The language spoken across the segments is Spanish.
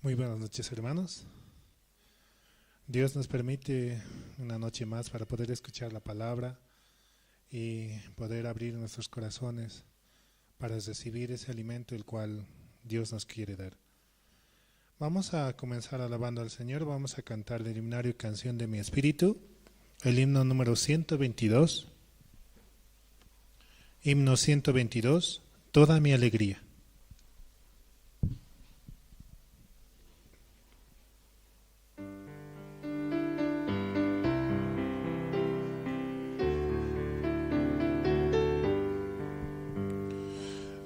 Muy buenas noches, hermanos. Dios nos permite una noche más para poder escuchar la palabra y poder abrir nuestros corazones para recibir ese alimento el cual Dios nos quiere dar. Vamos a comenzar alabando al Señor. Vamos a cantar el himnario Canción de mi Espíritu, el himno número 122. Himno 122, Toda mi alegría.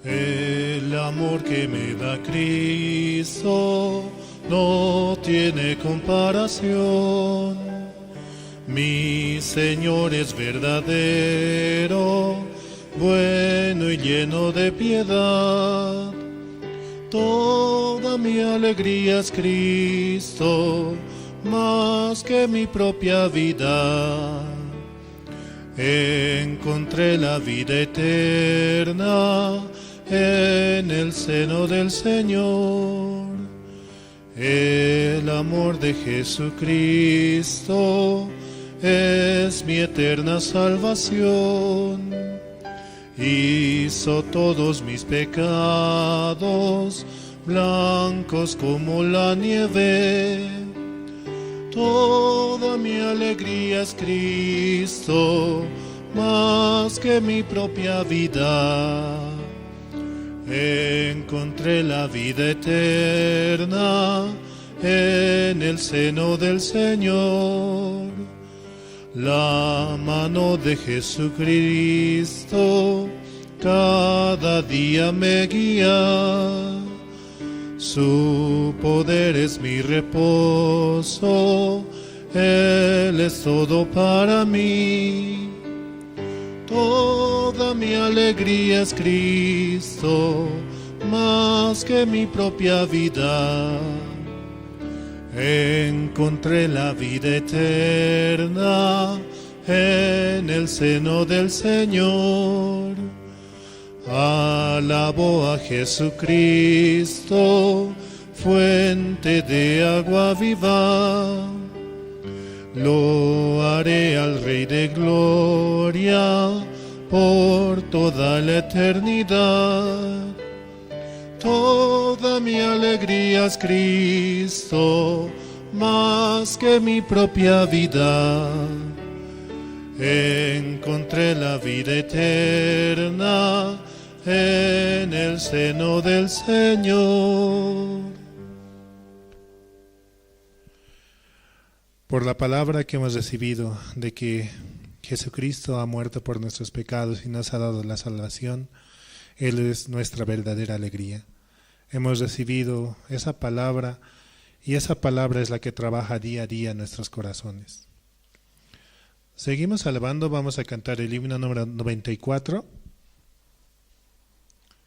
El amor que me da Cristo no tiene comparación. Mi Señor es verdadero, bueno y lleno de piedad. Toda mi alegría es Cristo, más que mi propia vida. Encontré la vida eterna en el seno del Señor. El amor de Jesucristo es mi eterna salvación. Hizo todos mis pecados blancos como la nieve. Toda mi alegría es Cristo, más que mi propia vida. Encontré la vida eterna en el seno del Señor. La mano de Jesucristo cada día me guía. Su poder es mi reposo, Él es todo para mí. Toda mi alegría es Cristo, más que mi propia vida. Encontré la vida eterna en el seno del Señor. Alabo a Jesucristo, fuente de agua viva. Lo haré al Rey de Gloria por toda la eternidad. Toda mi alegría es Cristo, más que mi propia vida. Encontré la vida eterna en el seno del Señor. Por la palabra que hemos recibido de que Jesucristo ha muerto por nuestros pecados y nos ha dado la salvación, Él es nuestra verdadera alegría. Hemos recibido esa palabra y esa palabra es la que trabaja día a día en nuestros corazones. Seguimos alabando, vamos a cantar el himno número 94.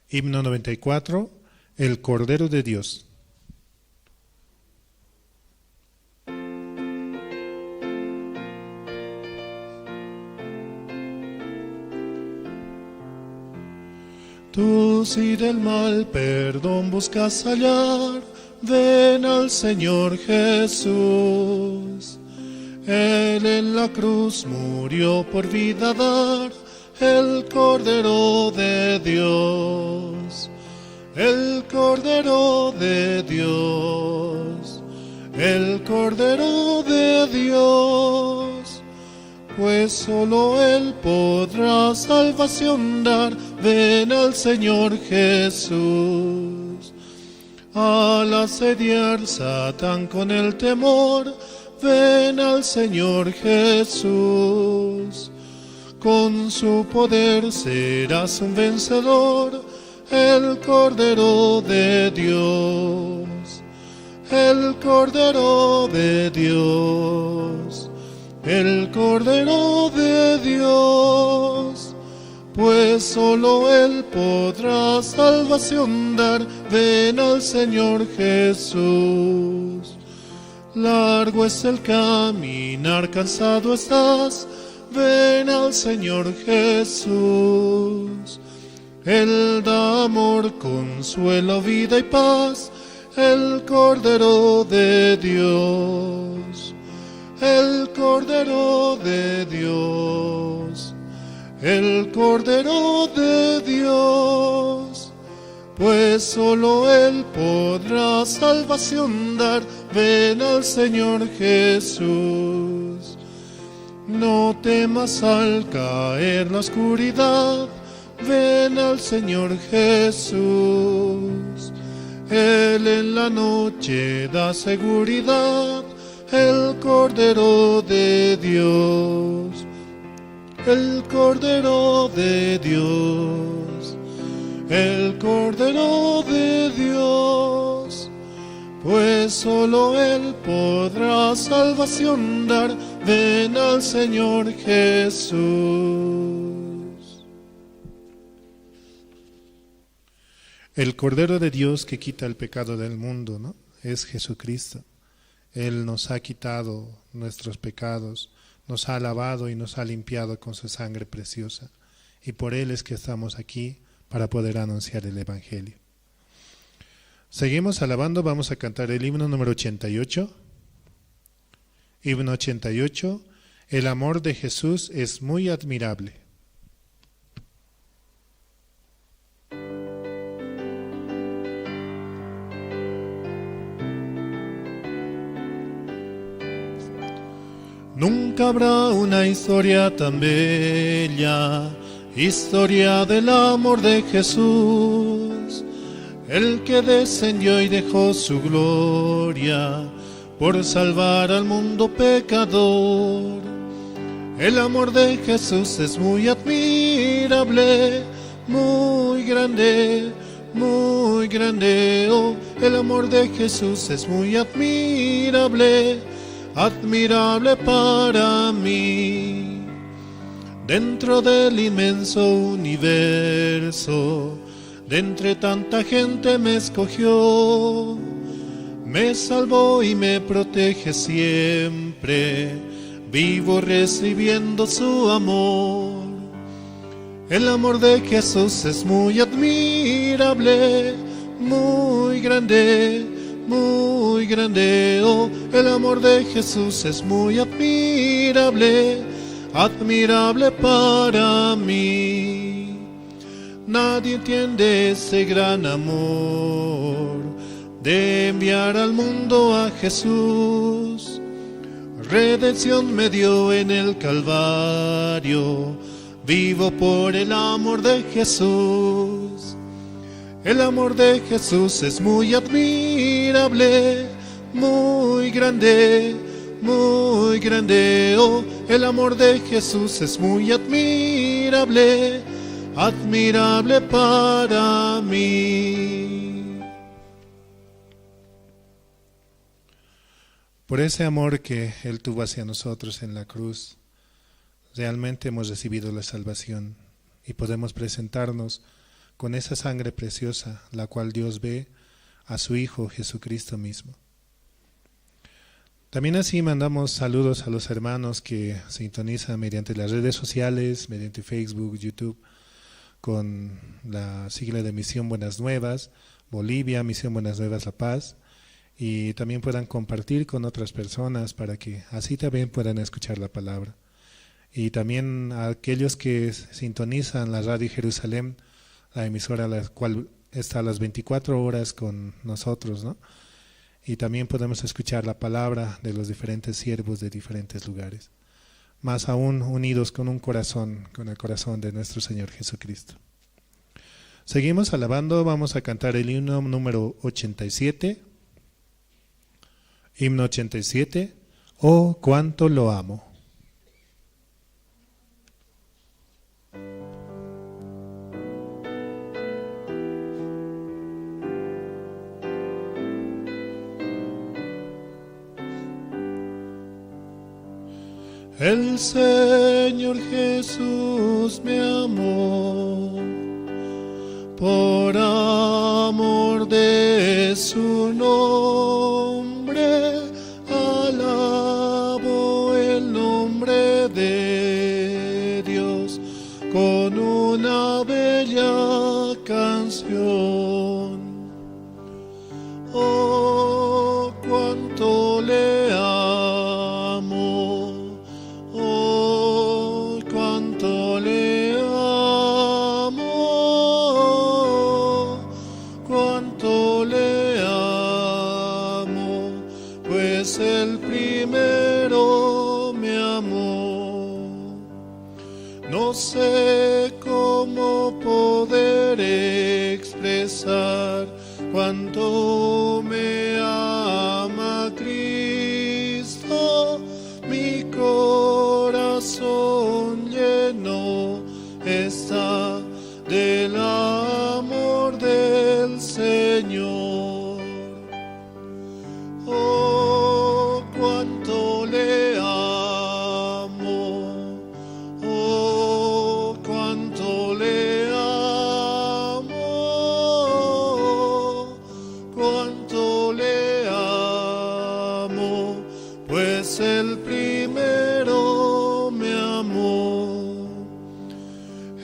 Himno 94, el Cordero de Dios. Tú si del mal perdón buscas hallar, ven al Señor Jesús. Él en la cruz murió por vida dar, el Cordero de Dios. El Cordero de Dios. El Cordero de Dios. Pues solo Él podrá salvación dar. Ven al Señor Jesús. Al asediar Satán con el temor, ven al Señor Jesús. Con su poder serás un vencedor, el Cordero de Dios. El Cordero de Dios. El Cordero de Dios. Pues solo Él podrá salvación dar. Ven al Señor Jesús. Largo es el caminar, cansado estás. Ven al Señor Jesús. Él da amor, consuelo, vida y paz. el Cordero de Dios, el Cordero de Dios, el Cordero de Dios, pues solo Él podrá salvación dar. Ven al Señor Jesús. No temas al caer la oscuridad, ven al Señor Jesús. Él en la noche da seguridad, el Cordero de Dios, el Cordero de Dios, el Cordero de Dios, pues solo Él podrá salvación dar. Ven al Señor Jesús. El Cordero de Dios que quita el pecado del mundo, ¿no? Es Jesucristo. Él nos ha quitado nuestros pecados, nos ha lavado y nos ha limpiado con su sangre preciosa. Y por Él es que estamos aquí para poder anunciar el Evangelio. Seguimos alabando, vamos a cantar el himno número 88. Himno 88, el amor de Jesús es muy admirable. Nunca habrá una historia tan bella, historia del amor de Jesús, el que descendió y dejó su gloria por salvar al mundo pecador. El amor de Jesús es muy admirable, muy grande, muy grande. Oh, el amor de Jesús es muy admirable, admirable para mí. Dentro del inmenso universo, de entre tanta gente me escogió, me salvó y me protege siempre, vivo recibiendo su amor. El amor de Jesús es muy admirable, muy grande, muy grande. Oh, el amor de Jesús es muy admirable, admirable para mí. Nadie entiende ese gran amor de enviar al mundo a Jesús. Redención me dio en el Calvario, vivo por el amor de Jesús. El amor de Jesús es muy admirable, muy grande, muy grande. Oh, el amor de Jesús es muy admirable, admirable para mí. Por ese amor que Él tuvo hacia nosotros en la cruz, realmente hemos recibido la salvación y podemos presentarnos con esa sangre preciosa, la cual Dios ve a su Hijo Jesucristo mismo. También así mandamos saludos a los hermanos que sintonizan mediante las redes sociales, mediante Facebook, YouTube, con la sigla de Misión Buenas Nuevas, Bolivia, Misión Buenas Nuevas La Paz, y también puedan compartir con otras personas para que así también puedan escuchar la palabra. Y también a aquellos que sintonizan la Radio Jerusalén, la emisora la cual está a las 24 horas con nosotros, ¿no? Y también podemos escuchar la palabra de los diferentes siervos de diferentes lugares. Más aún unidos con un corazón, con el corazón de nuestro Señor Jesucristo. Seguimos alabando, vamos a cantar el himno número 87. Himno 87, oh, cuánto lo amo. El Señor Jesús me amó, por amor de su nombre, alabo el nombre de Dios con una bella canción. Oh, pues el primero me amó. No sé cómo poder expresar cuánto me ama Cristo. Mi corazón lleno está del amor del Señor. Oh, cuánto le amo. Oh, cuánto le amo. Cuánto le amo, pues el primero me amó.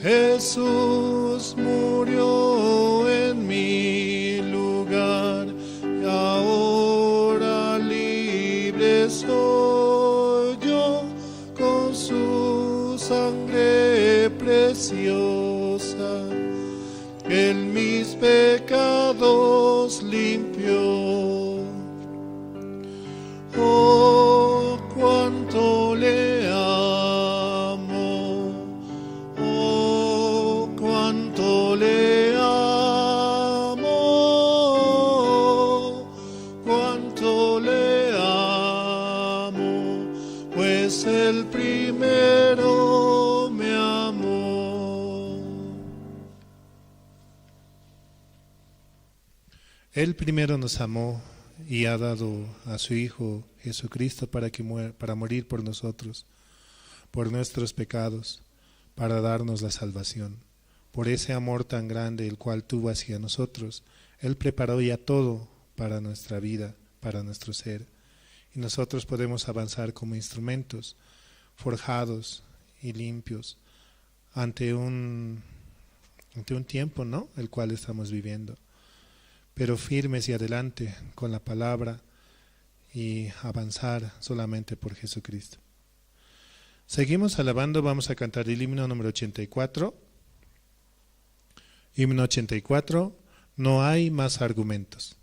Jesús murió en mi lugar y ahora libre soy yo, con su sangre preciosa en mis pecados limpió. Oh, cuánto le amo. Oh, cuánto le amo. Cuánto le amo, pues el primero me amó. Él primero nos amó y ha dado a su Hijo Jesucristo para morir por nosotros, por nuestros pecados, para darnos la salvación. Por ese amor tan grande el cual tuvo hacia nosotros, Él preparó ya todo para nuestra vida, para nuestro ser. Y nosotros podemos avanzar como instrumentos, forjados y limpios, ante un tiempo, ¿no?, el cual estamos viviendo, pero firmes y adelante con la palabra y avanzar solamente por Jesucristo. Seguimos alabando, vamos a cantar el himno número 84. Himno 84, no hay más argumentos.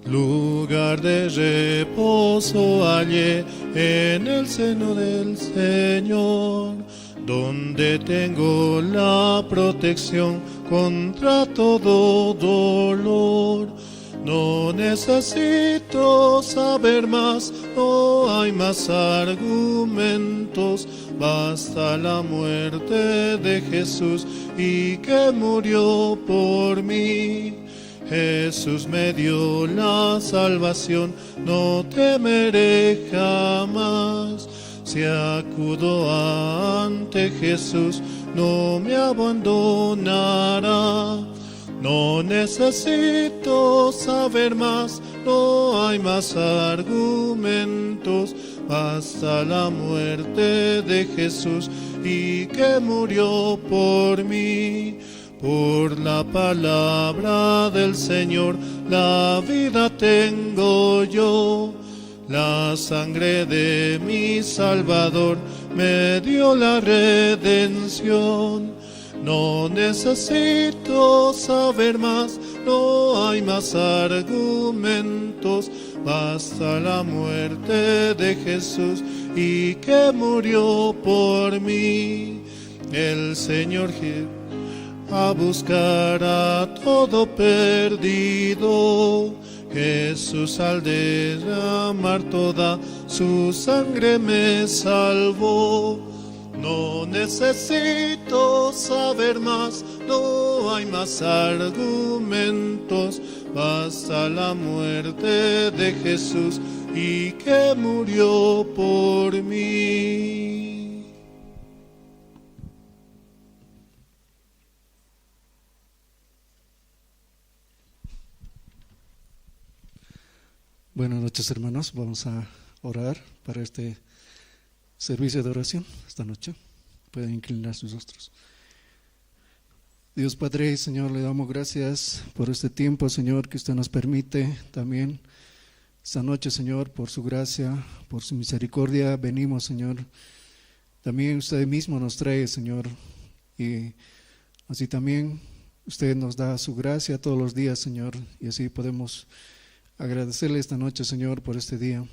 Lugar de reposo hallé en el seno del Señor, donde tengo la protección contra todo dolor. No necesito saber más, no hay más argumentos, basta la muerte de Jesús y que murió por mí. Jesús me dio la salvación, no temeré jamás. Si acudo ante Jesús, no me abandonará. No necesito saber más, no hay más argumentos. Basta la muerte de Jesús y que murió por mí. Por la palabra del Señor, la vida tengo yo. La sangre de mi Salvador me dio la redención. No necesito saber más, no hay más argumentos. Basta la muerte de Jesús y que murió por mí. El Señor a buscar a todo perdido. Jesús al derramar toda su sangre me salvó. No necesito saber más, no hay más argumentos. Basta la muerte de Jesús y que murió por mí. Buenas noches, hermanos. Vamos a orar para este servicio de oración esta noche. Pueden inclinar sus rostros. Dios Padre y Señor, le damos gracias por este tiempo, Señor, que usted nos permite también esta noche, Señor, por su gracia, por su misericordia. Venimos, Señor, también usted mismo nos trae, Señor, y así también usted nos da su gracia todos los días, Señor, y así podemos agradecerle esta noche, Señor, por este día.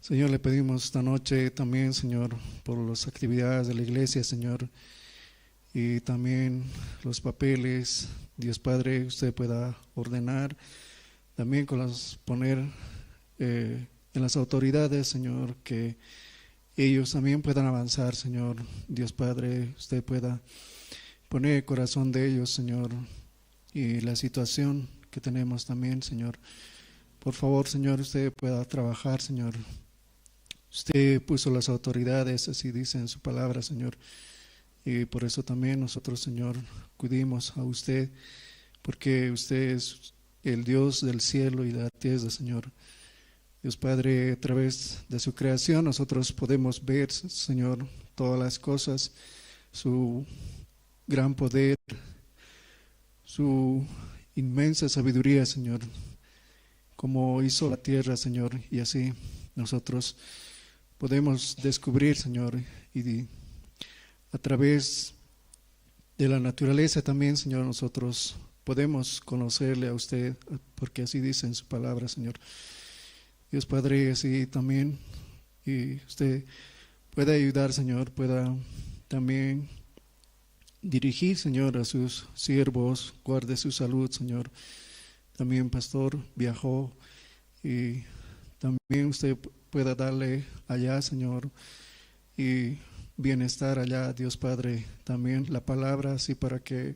Señor, le pedimos esta noche también, Señor, por las actividades de la iglesia, Señor, y también los papeles, Dios Padre, usted pueda ordenar, también poner en las autoridades, Señor, que ellos también puedan avanzar, Señor, Dios Padre, usted pueda poner el corazón de ellos, Señor, y la situación que tenemos también, Señor. Por favor, Señor, usted pueda trabajar, Señor. Usted puso las autoridades, así dice en su palabra, Señor. Y por eso también nosotros, Señor, acudimos a usted, porque usted es el Dios del cielo y de la tierra, Señor. Dios Padre, a través de su creación nosotros podemos ver, Señor, todas las cosas, su gran poder, su inmensa sabiduría, Señor, como hizo la tierra, Señor, y así nosotros podemos descubrir, Señor, y a través de la naturaleza también, Señor, nosotros podemos conocerle a usted, porque así dice en su palabra, Señor. Dios Padre, así también, y usted pueda ayudar, Señor, pueda también dirigir, Señor, a sus siervos, guarde su salud, Señor. También pastor viajó y también usted pueda darle allá, Señor, y bienestar allá, Dios Padre, también la palabra, así para que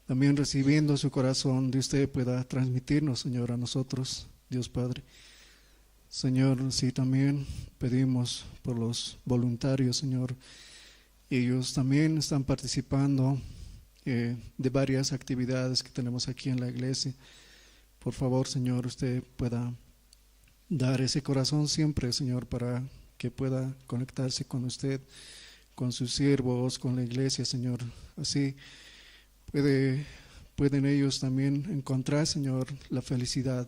también recibiendo su corazón de usted pueda transmitirnos, Señor, a nosotros, Dios Padre. Señor, sí, también pedimos por los voluntarios, Señor. Ellos también están participando de varias actividades que tenemos aquí en la iglesia. Por favor, Señor, usted pueda dar ese corazón siempre, Señor, para que pueda conectarse con usted, con sus siervos, con la iglesia, Señor. Así pueden ellos también encontrar, Señor, la felicidad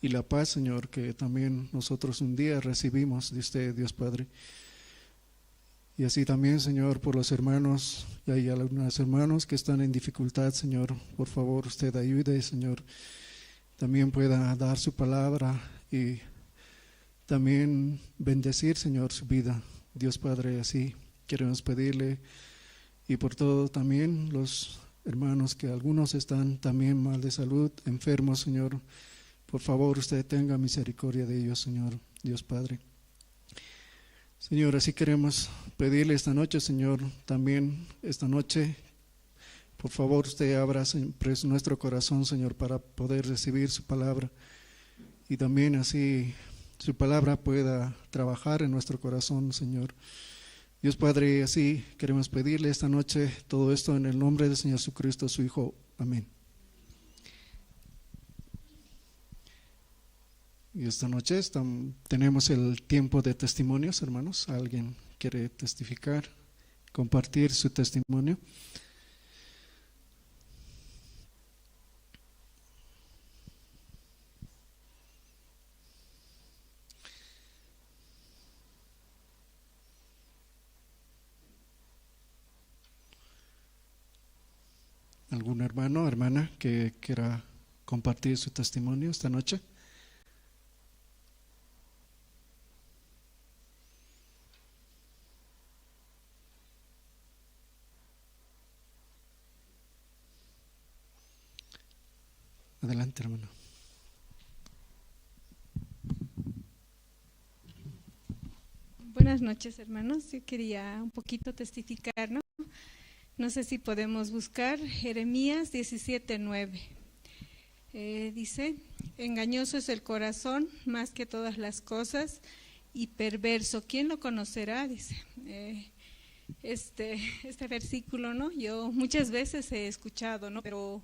y la paz, Señor, que también nosotros un día recibimos de usted, Dios Padre. Y así también, Señor, por los hermanos, y hay algunos hermanos que están en dificultad, Señor, por favor, usted ayude, Señor, también pueda dar su palabra y también bendecir, Señor, su vida. Dios Padre, así queremos pedirle, y por todo también los hermanos que algunos están también mal de salud, enfermos, Señor, por favor, usted tenga misericordia de ellos, Señor, Dios Padre. Señor, así queremos pedirle esta noche, Señor, también esta noche, por favor, usted abra nuestro corazón, Señor, para poder recibir su palabra y también así su palabra pueda trabajar en nuestro corazón, Señor. Dios Padre, así queremos pedirle esta noche todo esto en el nombre del Señor Jesucristo, su Hijo. Amén. Y esta noche tenemos el tiempo de testimonios, hermanos. ¿Alguien quiere testificar, compartir su testimonio? ¿Algún hermano o hermana que quiera compartir su testimonio esta noche? Adelante, hermano. Buenas noches, hermanos. Yo quería un poquito testificar, ¿no? No sé si podemos buscar Jeremías 17:9. Dice, engañoso es el corazón más que todas las cosas y perverso. ¿Quién lo conocerá? Dice. Este versículo, ¿no? Yo muchas veces he escuchado, ¿no? Pero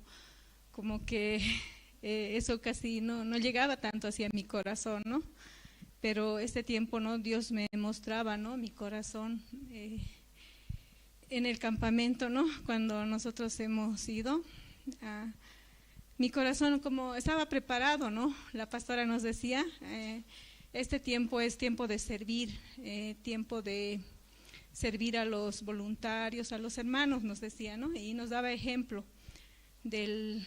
como que eso casi no llegaba tanto hacia mi corazón, ¿no? Pero este tiempo, ¿no? Dios me mostraba, ¿no? Mi corazón en el campamento, ¿no? Cuando nosotros hemos ido, mi corazón como estaba preparado, ¿no? La pastora nos decía, este tiempo es tiempo de servir, tiempo de servir a los voluntarios, a los hermanos, nos decía, ¿no? Y nos daba ejemplo de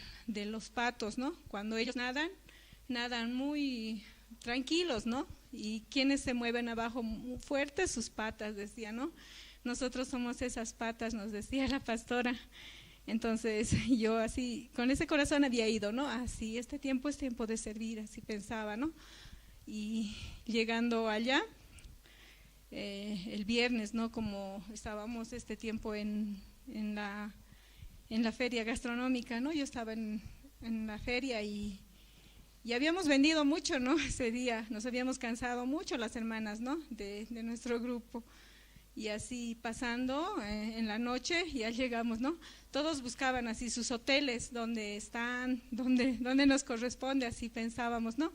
los patos, ¿no? Cuando ellos nadan muy tranquilos, ¿no? Y quienes se mueven abajo muy fuertes, sus patas, decía, ¿no? Nosotros somos esas patas, nos decía la pastora. Entonces yo así, con ese corazón había ido, ¿no? Así, este tiempo es tiempo de servir, así pensaba, ¿no? Y llegando allá, el viernes, ¿no? Como estábamos este tiempo en la feria gastronómica, ¿no? Yo estaba en la feria y habíamos vendido mucho, ¿no? Ese día nos habíamos cansado mucho las hermanas, ¿no? De nuestro grupo. Y así pasando en la noche, ya llegamos, ¿no? Todos buscaban así sus hoteles, donde están, donde nos corresponde, así pensábamos, ¿no?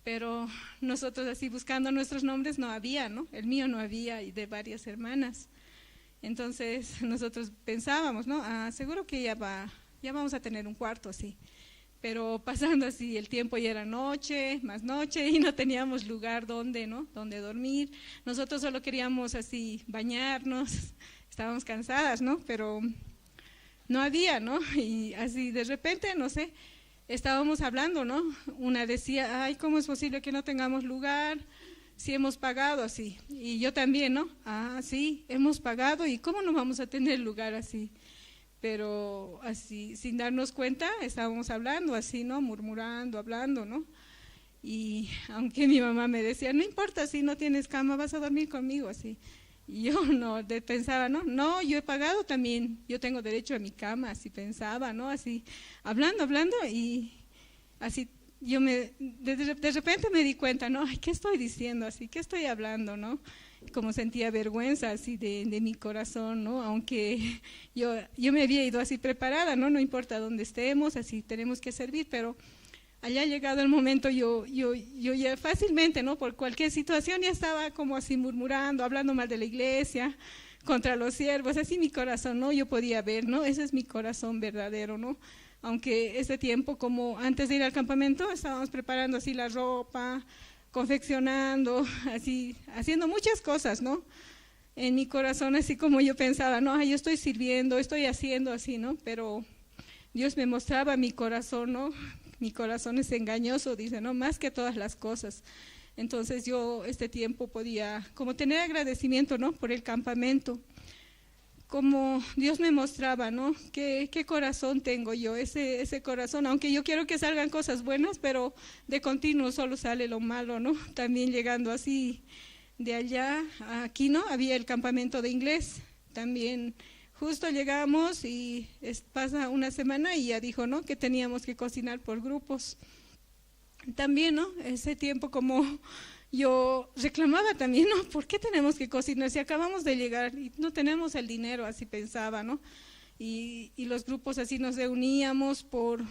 Pero nosotros así buscando nuestros nombres no había, ¿no? El mío no había, y de varias hermanas. Entonces nosotros pensábamos, ¿no? Seguro que ya vamos a tener un cuarto así. Pero pasando así el tiempo, ya era noche, más noche, y no teníamos lugar donde dormir. Nosotros solo queríamos así bañarnos, estábamos cansadas, ¿no? Pero no había, ¿no? Y así de repente, no sé, estábamos hablando, ¿no? Una decía, ay, ¿cómo es posible que no tengamos lugar si hemos pagado así? Y yo también, ¿no? Sí, hemos pagado, ¿y cómo no vamos a tener lugar así? Pero así, sin darnos cuenta, estábamos hablando así, ¿no? Murmurando, hablando, ¿no? Y aunque mi mamá me decía, no importa, si no tienes cama, vas a dormir conmigo, así. Y yo pensaba, no, yo he pagado también, yo tengo derecho a mi cama, así pensaba, ¿no? Así, hablando, y así, de repente me di cuenta, ¿no? Ay, ¿qué estoy diciendo así? ¿Qué estoy hablando, no? Como sentía vergüenza así de mi corazón, ¿no? Aunque yo me había ido así preparada, ¿no? No importa dónde estemos, así tenemos que servir, pero allá llegado el momento yo ya fácilmente, ¿no? Por cualquier situación ya estaba como así murmurando, hablando mal de la iglesia, contra los siervos, así mi corazón, ¿no? Yo podía ver, ¿no? Ese es mi corazón verdadero, ¿no? Aunque ese tiempo, como antes de ir al campamento, estábamos preparando así la ropa, confeccionando, así, haciendo muchas cosas, ¿no? En mi corazón, así como yo pensaba, no, yo estoy sirviendo, estoy haciendo así, ¿no? Pero Dios me mostraba mi corazón, ¿no? Mi corazón es engañoso, dice, ¿no? Más que todas las cosas. Entonces yo este tiempo podía como tener agradecimiento, ¿no? Por el campamento. Como Dios me mostraba, ¿no? ¿Qué corazón tengo yo? Ese corazón, aunque yo quiero que salgan cosas buenas, pero de continuo solo sale lo malo, ¿no? También llegando así de allá a aquí, ¿no? Había el campamento de inglés, también justo llegamos y pasa una semana y ya dijo, ¿no? Que teníamos que cocinar por grupos. También, ¿no? Ese tiempo como yo reclamaba también, ¿no? ¿Por qué tenemos que cocinar si acabamos de llegar y no tenemos el dinero? Así pensaba, ¿no? Y los grupos así nos reuníamos por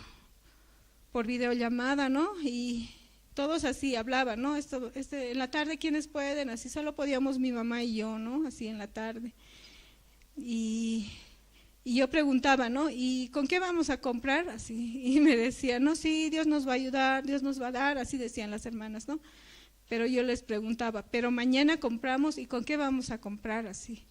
videollamada, ¿no? Y todos así hablaban, ¿no? En la tarde, ¿quiénes pueden? Así solo podíamos mi mamá y yo, ¿no? Así en la tarde. Y yo preguntaba, ¿no? ¿Y con qué vamos a comprar? Así, y me decían, no, sí, Dios nos va a ayudar, Dios nos va a dar, así decían las hermanas, ¿no? Pero yo les preguntaba, pero mañana compramos, ¿y con qué vamos a comprar? Así.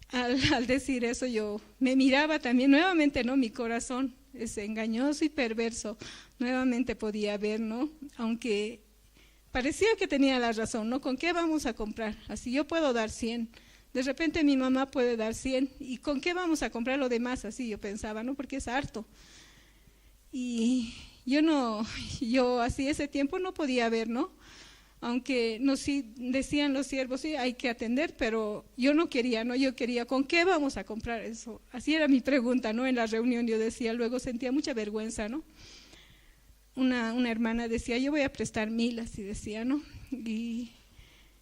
Al decir eso yo me miraba también nuevamente, ¿no? Mi corazón es engañoso y perverso, nuevamente podía ver, ¿no? Aunque parecía que tenía la razón, ¿no? ¿Con qué vamos a comprar? Así yo puedo dar 100, de repente mi mamá puede dar 100, ¿y con qué vamos a comprar lo demás? Así yo pensaba, ¿no? Porque es harto. Y yo así ese tiempo no podía ver, ¿no? Aunque sí decían los siervos, sí, hay que atender, pero yo no quería, ¿no? Yo quería, ¿con qué vamos a comprar eso? Así era mi pregunta, ¿no? En la reunión yo decía, luego sentía mucha vergüenza, ¿no? Una hermana decía, yo voy a prestar 1000, así decía, ¿no? Y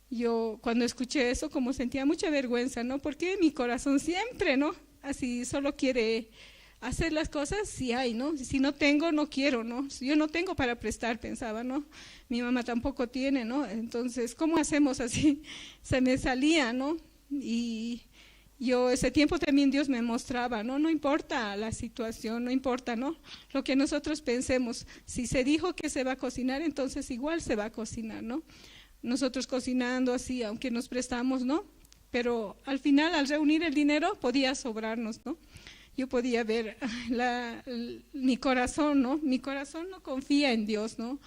yo cuando escuché eso como sentía mucha vergüenza, ¿no? Porque mi corazón siempre, ¿no? Así solo quiere hacer las cosas si hay, ¿no? Si no tengo, no quiero, ¿no? Si yo no tengo para prestar, pensaba, ¿no? Mi mamá tampoco tiene, ¿no? Entonces, ¿cómo hacemos así? Se me salía, ¿no? Y yo ese tiempo también Dios me mostraba, ¿no? No importa la situación, no importa, ¿no? Lo que nosotros pensemos, si se dijo que se va a cocinar, entonces igual se va a cocinar, ¿no? Nosotros cocinando así, aunque nos prestamos, ¿no? pero al final, al reunir el dinero, podía sobrarnos, ¿no? Yo podía ver mi corazón, ¿no? Mi corazón no confía en Dios, ¿no?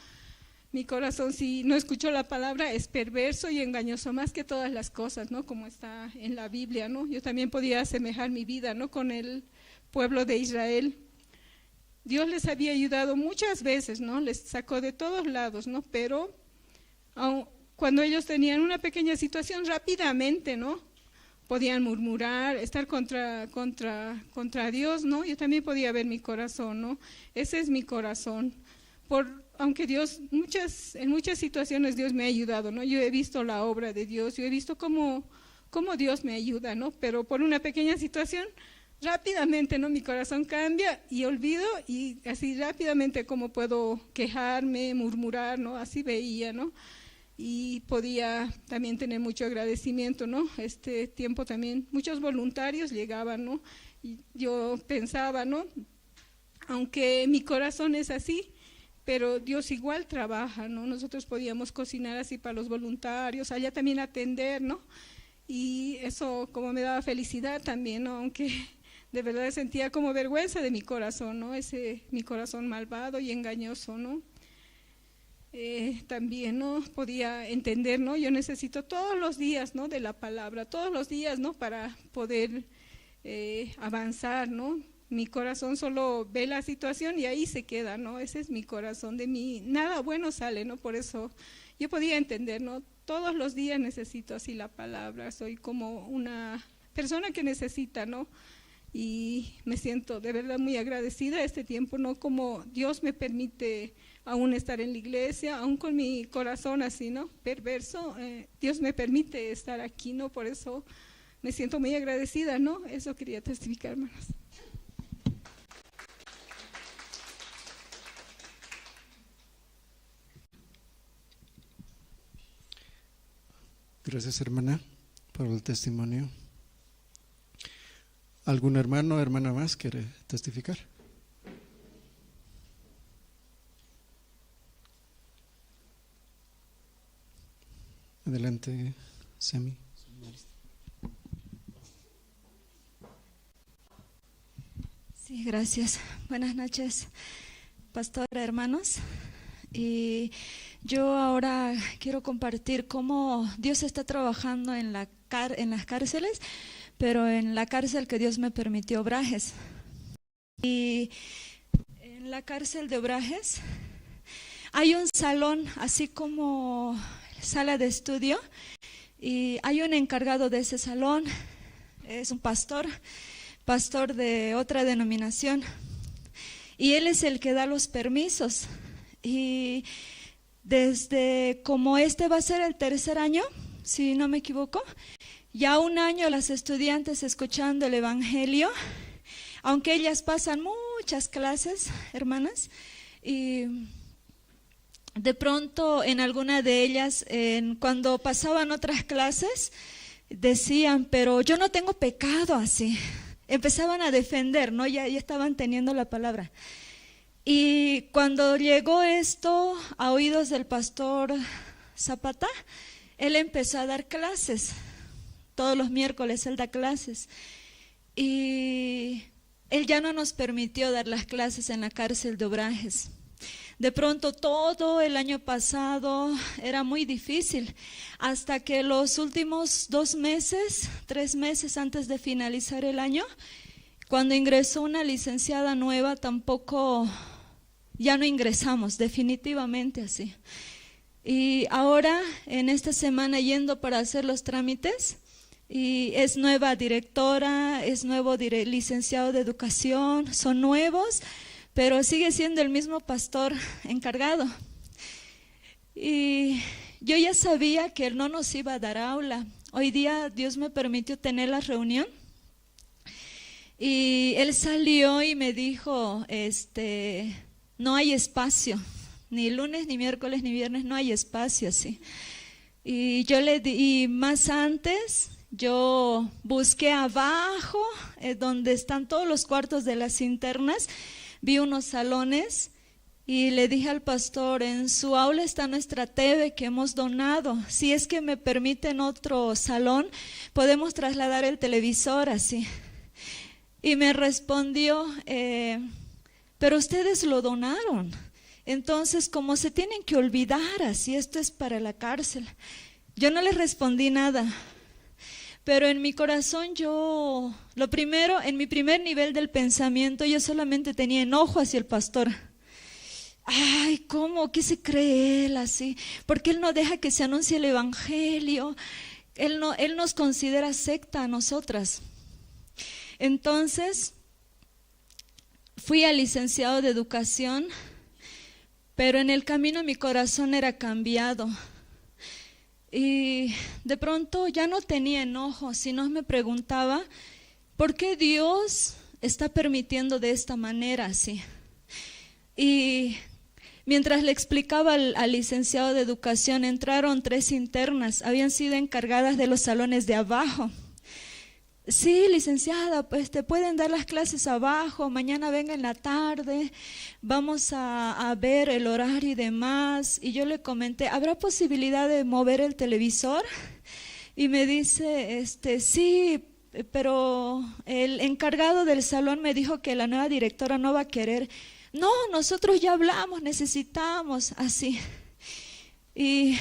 Mi corazón, si no escuchó la palabra, es perverso y engañoso más que todas las cosas, ¿no? Como está en la Biblia, ¿no? Yo también podía asemejar mi vida, ¿no? Con el pueblo de Israel. Dios les había ayudado muchas veces, ¿no? Les sacó de todos lados, ¿no? Pero cuando ellos tenían una pequeña situación, rápidamente, ¿no? Podían murmurar, estar contra Dios, ¿no? Yo también podía ver mi corazón, ¿no? Ese es mi corazón. Aunque Dios, en muchas situaciones Dios me ha ayudado, ¿no? Yo he visto la obra de Dios, yo he visto cómo Dios me ayuda, ¿no? Pero por una pequeña situación, rápidamente, ¿no? Mi corazón cambia y olvido, y así rápidamente como puedo quejarme, murmurar, ¿no? Así veía, ¿no? Y podía también tener mucho agradecimiento, ¿no? Este tiempo también muchos voluntarios llegaban, ¿no? Y yo pensaba, ¿no? Aunque mi corazón es así, pero Dios igual trabaja, ¿no? Nosotros podíamos cocinar así para los voluntarios, allá también atender, ¿no? Y eso como me daba felicidad también, ¿no? Aunque de verdad sentía como vergüenza de mi corazón, ¿no? Mi corazón malvado y engañoso, ¿no? También, ¿no? Podía entender, ¿no? Yo necesito todos los días, ¿no? De la palabra, todos los días, ¿no? Para poder avanzar, ¿no? Mi corazón solo ve la situación y ahí se queda, ¿no? Ese es mi corazón, de mí nada bueno sale, ¿no? Por eso yo podía entender, ¿no? Todos los días necesito así la palabra, soy como una persona que necesita, ¿no? Y me siento de verdad muy agradecida a este tiempo, ¿no? Como Dios me permite aún estar en la iglesia, aún con mi corazón así, ¿no? Perverso, Dios me permite estar aquí, ¿no? Por eso me siento muy agradecida, ¿no? Eso quería testificar, hermanos. Gracias, hermana, por el testimonio. ¿Algún hermano o hermana más quiere testificar? Adelante, Semi. Sí, gracias. Buenas noches, pastor, hermanos. Y yo ahora quiero compartir cómo Dios está trabajando en las cárceles, pero en la cárcel que Dios me permitió, Obrajes. Y en la cárcel de Obrajes hay un salón, así como sala de estudio, y hay un encargado de ese salón, es un pastor de otra denominación, y él es el que da los permisos. Y desde como este va a ser el tercer año, si no me equivoco, ya un año las estudiantes escuchando el evangelio, aunque ellas pasan muchas clases, hermanas, y de pronto en alguna de ellas, cuando pasaban otras clases, decían, pero yo no tengo pecado así. Empezaban a defender, ¿no? Ya estaban teniendo la palabra. Y cuando llegó esto a oídos del pastor Zapata, él empezó a dar clases. Todos los miércoles él da clases. Y él ya no nos permitió dar las clases en la cárcel de Obrajes. De pronto todo el año pasado era muy difícil, hasta que los últimos 3 meses antes de finalizar el año, cuando ingresó una licenciada nueva, tampoco, ya no ingresamos, definitivamente así. Y ahora, en esta semana, yendo para hacer los trámites, y es nueva directora, es nuevo licenciado de educación, son nuevos, pero sigue siendo el mismo pastor encargado. Y yo ya sabía que él no nos iba a dar aula. Hoy día Dios me permitió tener la reunión. Y él salió y me dijo, no hay espacio, ni lunes, ni miércoles, ni viernes, no hay espacio así. Y yo le di, y más antes, yo busqué abajo, donde están todos los cuartos de las internas, vi unos salones y le dije al pastor, en su aula está nuestra TV que hemos donado, si es que me permiten otro salón, podemos trasladar el televisor así. Y me respondió, pero ustedes lo donaron, entonces como se tienen que olvidar, así esto es para la cárcel. Yo no les respondí nada, pero en mi corazón lo primero, en mi primer nivel del pensamiento, yo solamente tenía enojo hacia el pastor. Ay, ¿cómo? ¿Qué se cree él así? Porque él no deja que se anuncie el evangelio. Él nos considera secta a nosotras. Entonces, fui al licenciado de educación, pero en el camino mi corazón era cambiado. Y de pronto ya no tenía enojo, sino me preguntaba, ¿por qué Dios está permitiendo de esta manera así? Y mientras le explicaba al licenciado de educación, entraron 3 internas, habían sido encargadas de los salones de abajo. Sí, licenciada, pues te pueden dar las clases abajo, mañana venga en la tarde, vamos a ver el horario y demás. Y yo le comenté, ¿habrá posibilidad de mover el televisor? Y me dice, sí, pero el encargado del salón me dijo que la nueva directora no va a querer. No, nosotros ya hablamos, necesitamos, así. Y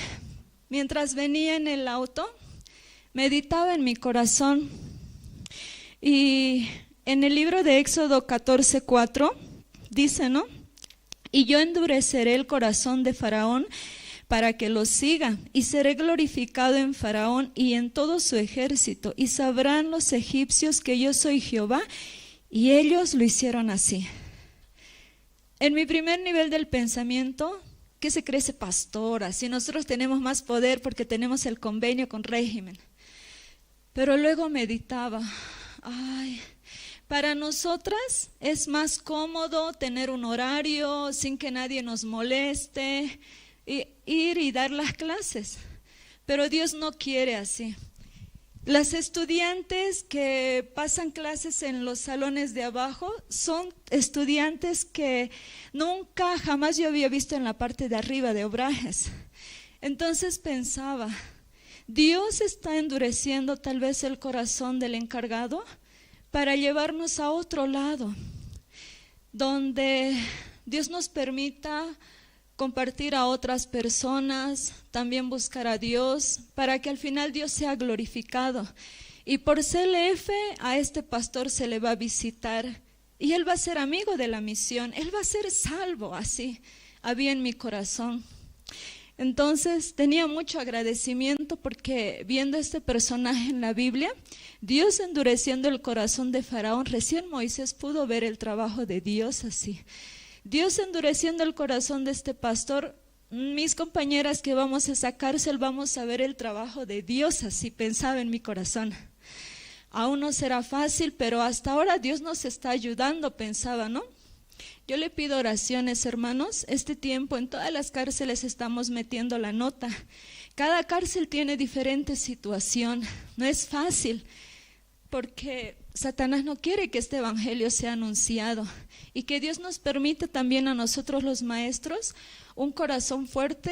mientras venía en el auto, meditaba en mi corazón. Y en el libro de Éxodo 14:4 dice, ¿no? Y yo endureceré el corazón de Faraón para que lo siga, y seré glorificado en Faraón y en todo su ejército, y sabrán los egipcios que yo soy Jehová. Y ellos lo hicieron así. En mi primer nivel del pensamiento, ¿qué se cree ese pastor? Así nosotros tenemos más poder porque tenemos el convenio con régimen. Pero luego meditaba, ay, para nosotras es más cómodo tener un horario sin que nadie nos moleste, ir y dar las clases. Pero Dios no quiere así. Las estudiantes que pasan clases en los salones de abajo son estudiantes que nunca, jamás yo había visto en la parte de arriba de obrajes. Entonces pensaba, Dios está endureciendo tal vez el corazón del encargado para llevarnos a otro lado, donde Dios nos permita compartir a otras personas, también buscar a Dios, para que al final Dios sea glorificado. Y por CLF a este pastor se le va a visitar y él va a ser amigo de la misión, él va a ser salvo, así había en mi corazón. Entonces tenía mucho agradecimiento porque viendo este personaje en la Biblia, Dios endureciendo el corazón de Faraón, recién Moisés pudo ver el trabajo de Dios así. Dios endureciendo el corazón de este pastor, mis compañeras que vamos a esa cárcel vamos a ver el trabajo de Dios, así pensaba en mi corazón. Aún no será fácil, pero hasta ahora Dios nos está ayudando, pensaba, ¿no? Yo le pido oraciones, hermanos. Este tiempo en todas las cárceles estamos metiendo la nota. Cada cárcel tiene diferente situación, no es fácil, porque Satanás no quiere que este evangelio sea anunciado y que Dios nos permita también a nosotros los maestros un corazón fuerte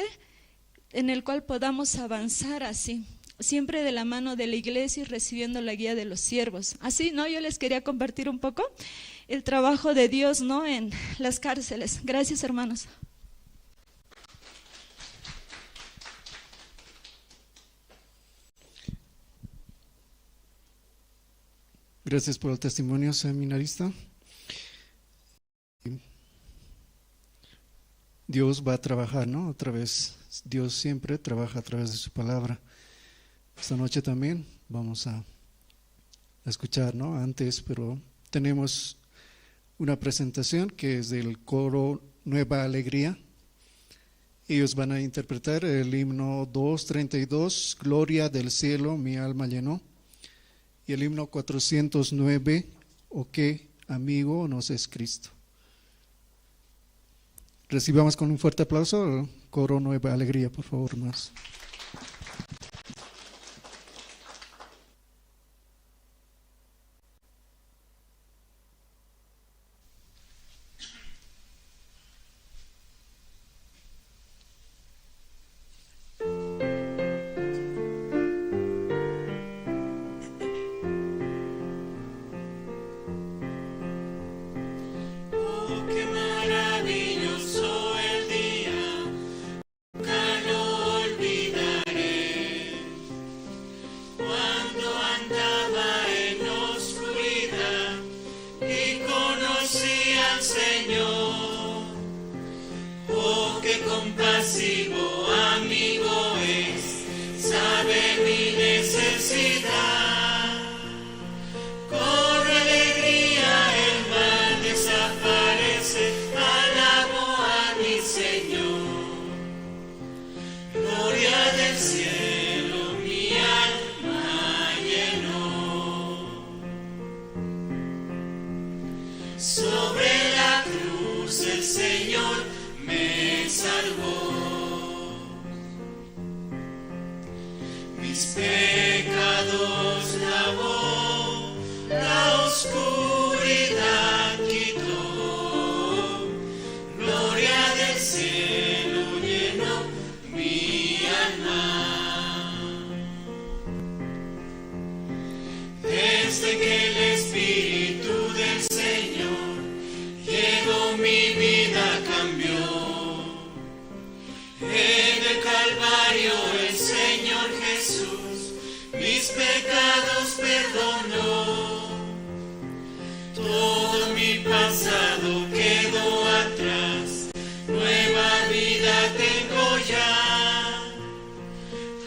en el cual podamos avanzar así, siempre de la mano de la iglesia y recibiendo la guía de los siervos. Así, ¿no? Yo les quería compartir un poco el trabajo de Dios, ¿no? En las cárceles. Gracias, hermanos. Gracias por el testimonio, seminarista. Dios va a trabajar, ¿no? Otra vez, Dios siempre trabaja a través de su palabra. Esta noche también vamos a escuchar, ¿no? Antes, pero tenemos una presentación que es del coro Nueva Alegría. Ellos van a interpretar el himno 232, Gloria del cielo, mi alma llenó. Y el himno 409, O qué amigo nos es Cristo. Recibamos con un fuerte aplauso al coro Nueva Alegría, por favor, hermanos. compasivo amigo es, sabe mi necesidad. Con alegría el mal desaparece, alabo a mi Señor. Gloria del cielo mi alma llenó. Sobre la cruz el Señor me salvó. Mis pecados lavó, la oscuridad quitó. Gloria del cielo llenó mi alma. Desde que el Espíritu del Señor llegó, mi vida cambió. En el Calvario el Señor Jesús mis pecados perdonó. Todo mi pasado quedó atrás, nueva vida tengo ya.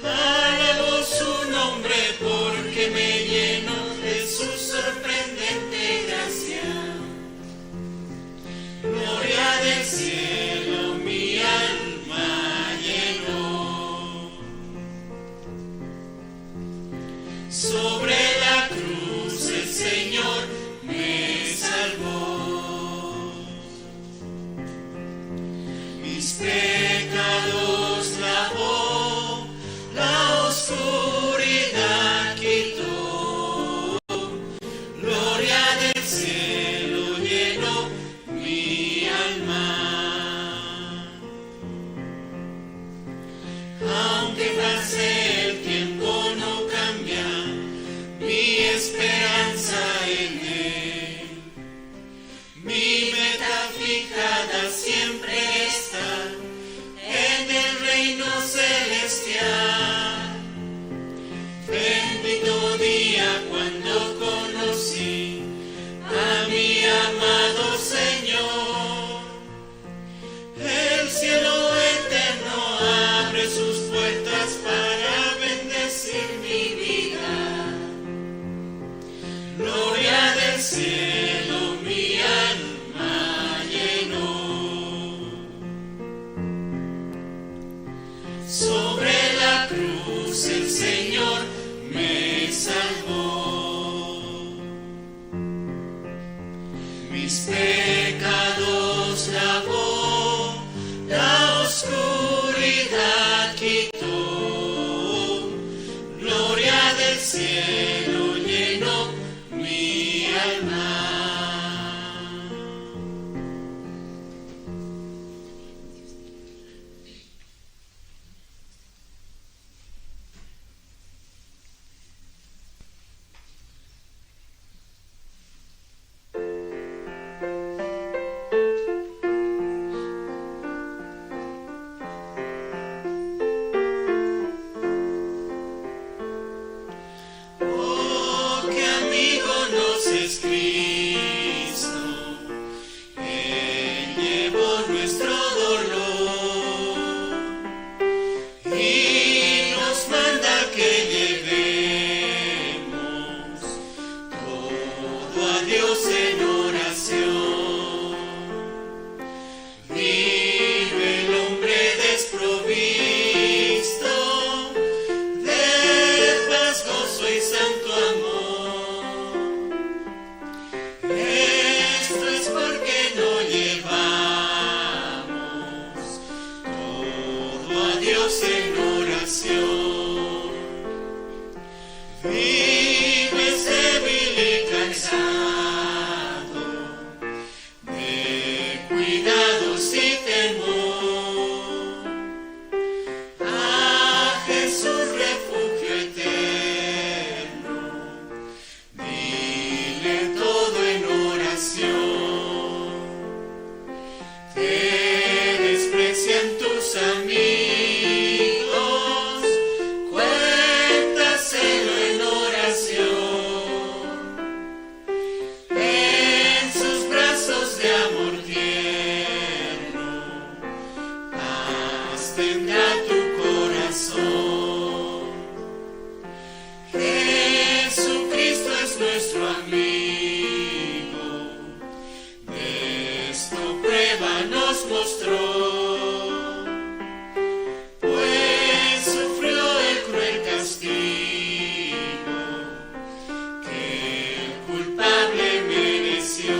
Alabo su nombre porque me lleno de su sorprendente gracia. Gloria del cielo mi alma llenó. Sobre la cruz el Señor me salvó. Mis pecados lavó, la oscuridad quitó. Gloria del cielo llenó mi alma. Aunque pase el tiempo no cambia mi esperanza en Él. Mi meta fijada siempre está en el reino celestial. Bendito día cuando conocí a mi amado Señor. El cielo eterno abre sus puertas para bendecir mi vida. Gloria del cielo mi alma llenó. Sobre la cruz el Señor me salvó. Mis pecados lavó, la oscuridad quitó. Gloria del cielo llenó mi alma. Oh, qué amigo nos es Cristo. Él llevó nuestro dolor y nos manda que llevemos todo a Dios en oración. Vive el hombre desprovisto de paz, gozo y santo amor. Esto es porque no llevamos todo a Dios en oración. Vives débil y cansado de cuidados y temor. A Jesús refugio eterno, dile todo en oración. Te desprecian tus amigos, cuéntaselo en oración. Jesucristo es nuestro amigo, de esta prueba nos mostró, pues sufrió el cruel castigo que el culpable mereció.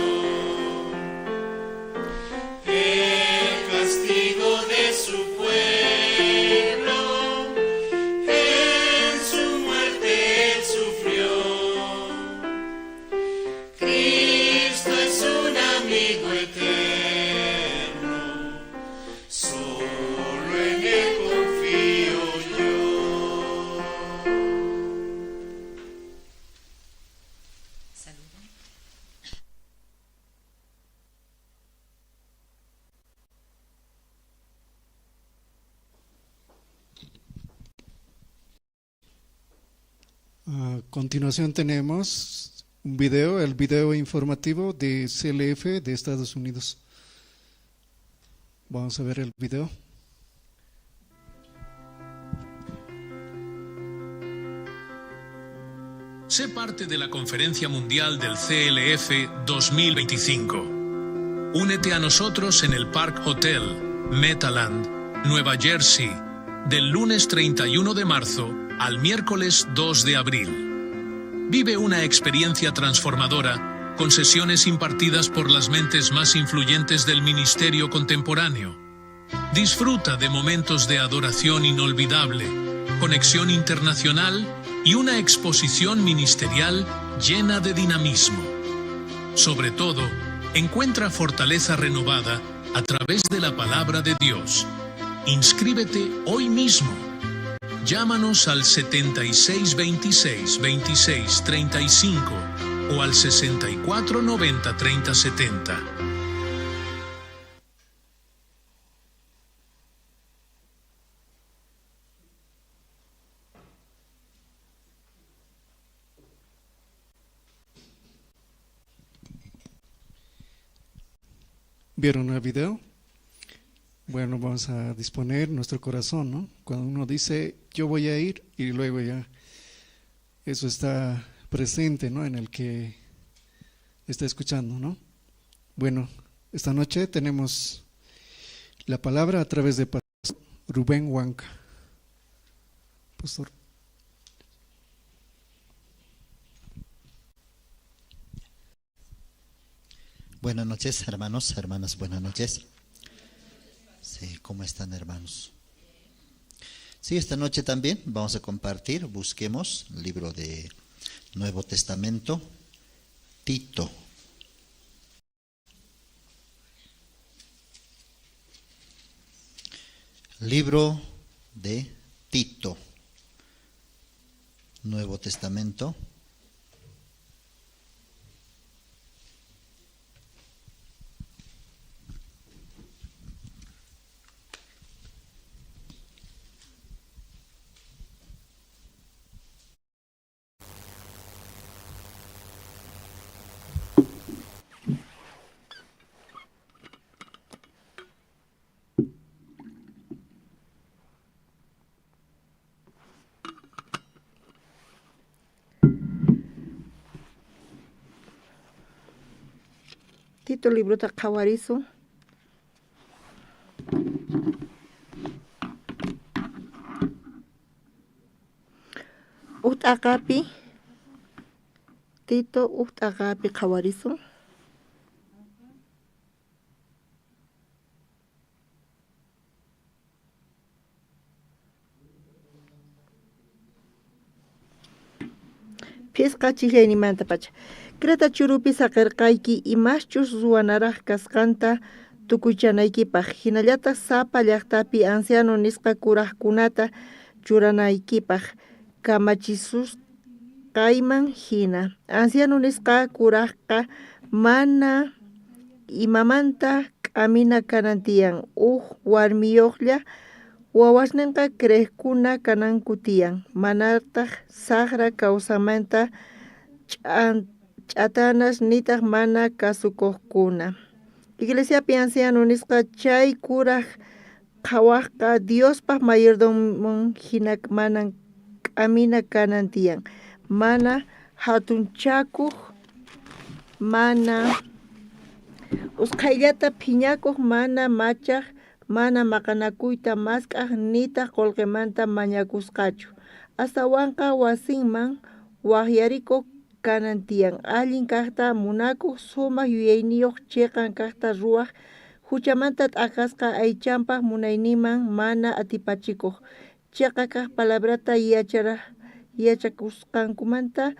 El castigo de su pueblo, en su muerte él sufrió. Cristo es un amigo eterno, solo en él confío yo. A continuación tenemos un video, el video informativo de CLF de Estados Unidos. Vamos a ver el video. Sé parte de la Conferencia Mundial del CLF 2025. Únete a nosotros en el Park Hotel, Metaland, Nueva Jersey, del lunes 31 de marzo al miércoles 2 de abril. Vive una experiencia transformadora con sesiones impartidas por las mentes más influyentes del ministerio contemporáneo. Disfruta de momentos de adoración inolvidable, conexión internacional y una exposición ministerial llena de dinamismo. Sobre todo, encuentra fortaleza renovada a través de la palabra de Dios. Inscríbete hoy mismo. Llámanos al 7626-2635 o al 6490-3070. ¿Vieron el video? Bueno, vamos a disponer nuestro corazón, ¿no? Cuando uno dice, yo voy a ir, y luego ya, eso está presente, ¿no? En el que está escuchando, ¿no? Bueno, esta noche tenemos la palabra a través de Pastor Rubén Huanca. Pastor. Buenas noches, hermanos, hermanas, buenas noches. Sí, ¿cómo están, hermanos? Sí, esta noche también vamos a compartir, busquemos el libro de Nuevo Testamento, Tito. Libro de Tito, Nuevo Testamento. Tito libro ta qhawarisun. Ut'aqapi Tito ut'aqapi qhawarisun. Pisqa chillanimanta pacha. Creta churupi saqirqayki imashchus ruwanaraq kasqanta tukuychanaykipaq. Hinallataq sapa llaqtapi anciano nisqa kuraqkunata churanaykipaq kamachisusqayman hina. Anciano nisqa kuraqqa mana imamanta k'amina kanan tiyan. Warmiyuqlla wawasninqa kreqkuna kananku tiyan. Manataq saqra kawsamanta ch'atanas nitaq mana kasukuqkuna. Iglesiapi anciano nisqa chay kuraq qhawaqqa Diospaq mayordomo hina manan amina kanantiyan. Mana hatunchakuq, mana usqhayllata phiñakuq, mana machaq, mana maqanakuyta mask'aq nitaq qullqimanta mañakusqachu. Astawanqa wasinman waqyarikuq kanantiyan. Allin kaqta munakuq, sumaq yuyayniyuq chiqan kaqta ruwaq, huchamanta t'aqasqa aychanpaq munayniman mana atipachikuq. Chiqa kaq palabrata yachakusqankumanta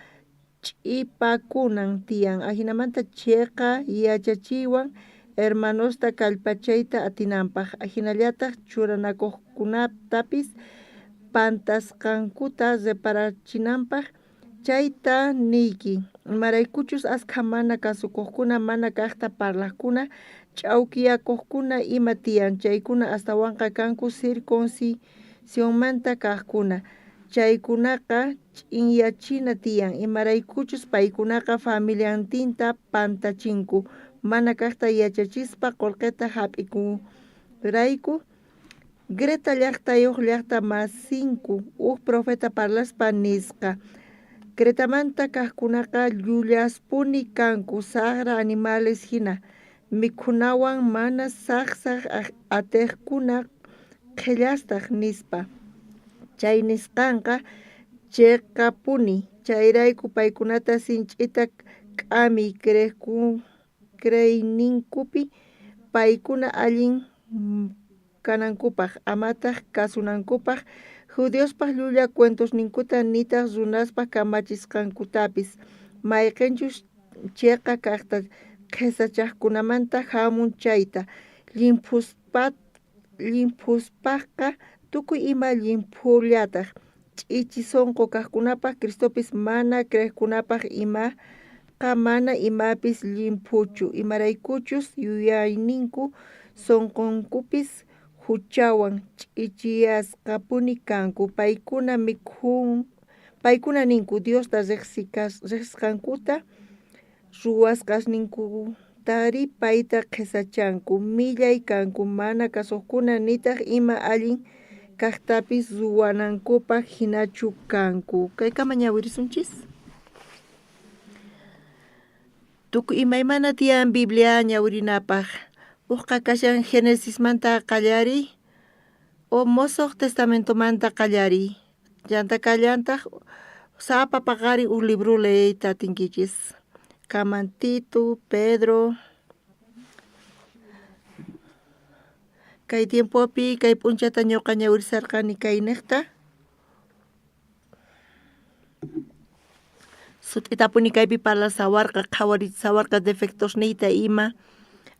ch'ipakunan tiyan. Ahinamanta chiqa yachachiwan hermanosta kallpachayta atinanpaq. Ahinallataq churanakuqkunatapis pantasqankuta reparachinanpaq chayta niyki. Imaraykuchus asqa mana kasukuqkuna, mana kaqta parlaqkuna, ch'awkiyakuqkuna ima tiyan. Chaykuna astawanqa kanku circuncisiónmanta kaqkuna. Chaykunaqa ch'inyachina tiyan. Imaraykuchus paykunaqa familiantinta pantachinku. Mana kaqta yachachispa qullqita hap'ikurayku. Greta llaqtayuq llaqta masinku uk profeta parlaspa nisqa. Cretamanta kaqkunaqa llullaspuni kanku, saqra animales hina. Mikhunawan mana saqsaq atiqkuna qhillastaq nispa. Chay nisqanqa chiqapuni. Chayrayku paykunata sinch'ita k'ami creyninkupi paykuna allin kanankupaq, amataq kasunankupaq, judiospaq llulla cuentosninkuta nitaq runaspa kamachisqankutapis. Mayqinchus chiqa kaqta qhisachaqkunamanta hamun chayta. Limpuspaqqa tukuy ima limpullataq. Ch'ichi sunqu kaqkunapaq Cristopis mana creqkunapaq imaqa mana imapis limpuchu. Imaraykuchus yuyayninku sunqunkupis huchawan ch'ichiyasqapuni kanku. Paykuna ninku Diosta riqsisqankuta ruwasqasninkutari payta qhisachanku. Millay kanku mana kasuqkuna nitaq ima allin kaqtapis ruwanankupaq hinachu kanku. Kaykama ñawirisunchis. Tukuy imaymana tiyan Biblia ñawirinapaq. Uqqa kashan Genesismanta qallariy o Mosoq Testamentomanta qallariy. Llanta kallantaq sapa paqariy un libro leyta tinkichis. Kaman Tito, Pedro. Kay tiempopi kay p'unchata ñuqa ñawirisarqani kay niqta. Sut'itapuni kaypi parlasawarqa qhawarisawarqa defectos niyta ima.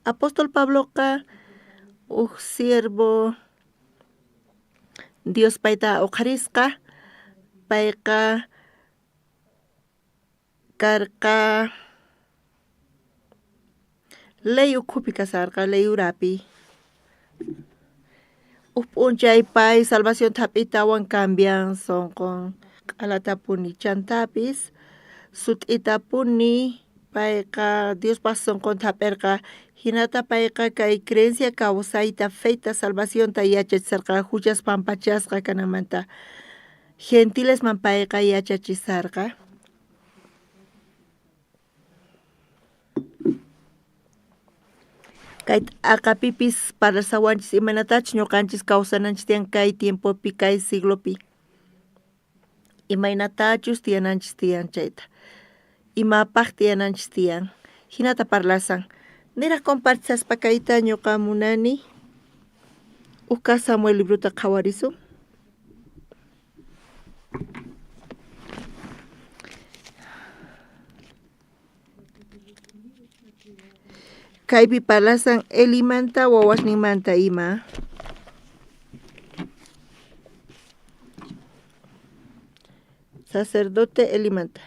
Apóstol Pabloqa uk siervo Dios payta uqharisqa, payqa karqa ley ukhupi kasarqa, ley urapi. P'unchay pay salvación thap'itawan cambian sonqon q'alatapuni chantapis, sut'itapuni payqa Diospaq sonqon thap'irqa. Hinata payqa kay creencia kawsayta, feyta, salvacionta yachachisarqa, huchas pampachasqa kanamanta. Gentilesman payqa yachachisarqa. Kay aqapipis parlasawanchis imanatachus ñuqanchis kawsananchis tiyan kay tiempopi, kay siglopi. Imaynatachus tiyananchis tiyan chayta. Imapaq tiyananchis tiyan. Hinata parlasan. Niraq compartisaspa kayta ñuqa munani. Uka Samuel libruta qhawarisun. Kaypi parlasan Elimanta wawasninmanta ima. Sacerdote Elimanta.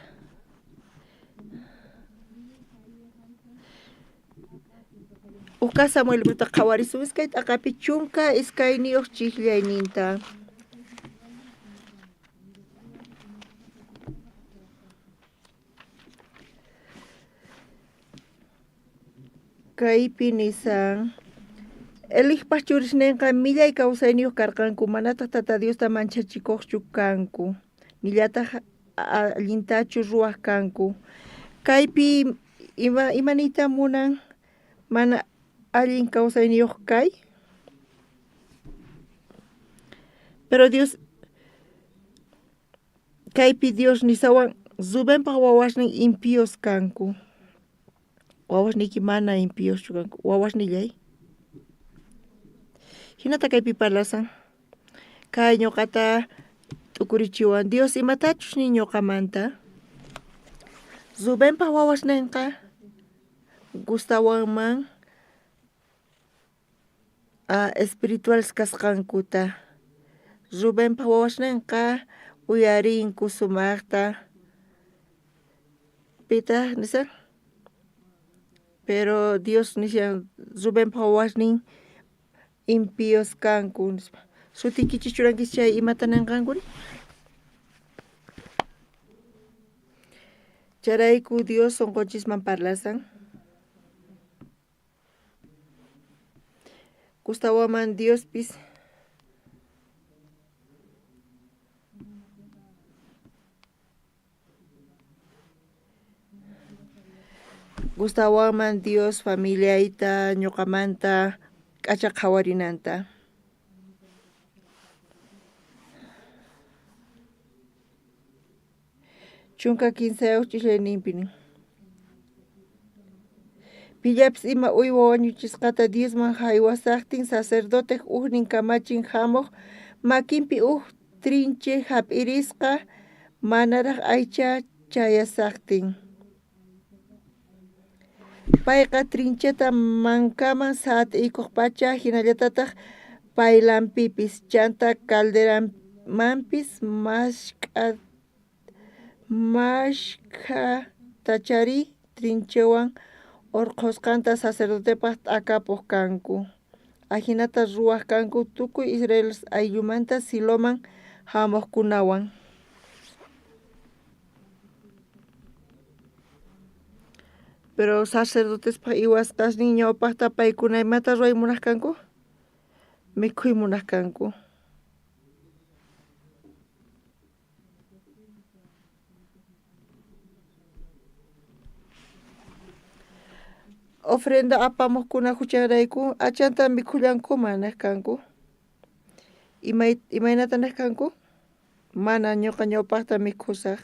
Uka Samuel libruta qhawarisun iskay t'aqapi chunka iskayniyuq chiqllayninta. Kaypi nisan Eliqpaq churisninqa millay kawsayniyuq karqanku, manataq tata Diosta manchachikuqchu kanku. nillataq allintachu ruwaq kanku. Kaypi imanita munan mana allin kawsayniyuq kay. Pero Dios kaypi Dios nisawan Rubenpaq wawashnin impíos kanku. Wawashniki mana impíos kanku. Wawashnillay. Hinata kaypi parlasan. Kay ñuqata tukurichiwan Dios imatachus ni ñuqamanta. Rubenpaq wawashninqa Gustawanman espirituales kasqankuta. Rubenpaq wawashninqa uyarinku sumaqta. Pita nisan. Pero Dios nishan Rubenpaq wawashnin impíos kanku. Sutikichis churankis chay imata ninqankuri. Charayku Dios sonqochisman parlasan. Gustawaman Diospis Gustawaman Dios familiaita ñuqamanta k'acha qhawarinanta. Chunka 15 chishayninpini. Pillapis ima uywa wañuchisqata Diosman haywasaqtin sacerdote uhnin kamachin hamuq makinpi trinche hap'irisqa manaraq aycha chayasaqtin. Payqa trincheta mankaman sat'ikuqpacha hinallatataq paylanpipis chanta calderanmanpis mashkatachari trinchewan urqusqanta sacerdotepaq t'akapuq kanku. Ahinata ruwaq kanku tukuy Israel ayllumanta Siloman hamuqkunawan. Pero sacerdotespaq iwasqasnin ñawpaqta paykuna imata ruway munaq kanku? Mikhuy munaq kanku. Ofrenda apamuqkuna huchanrayku achanta mikhullanku manaq kanku. Imaynata naq kanku? Mana ñuqa ñawpaqta mikhusaq.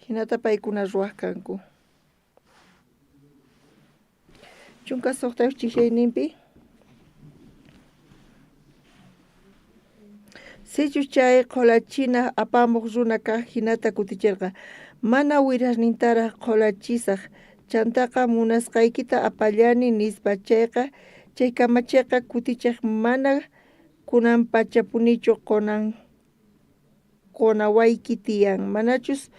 Hinata paykuna ruwaq kanku. Chunka suqtayuq chishayninpi sichus chay qolachina apamuq runa kaq hinata kutichirqa mana wirasnintaraq qolachisaq chantaqa munasqaykita apallani nispa chayqa chay kamachiqa kutichiq mana kunan pachapunichu qunawayki tiyan manachus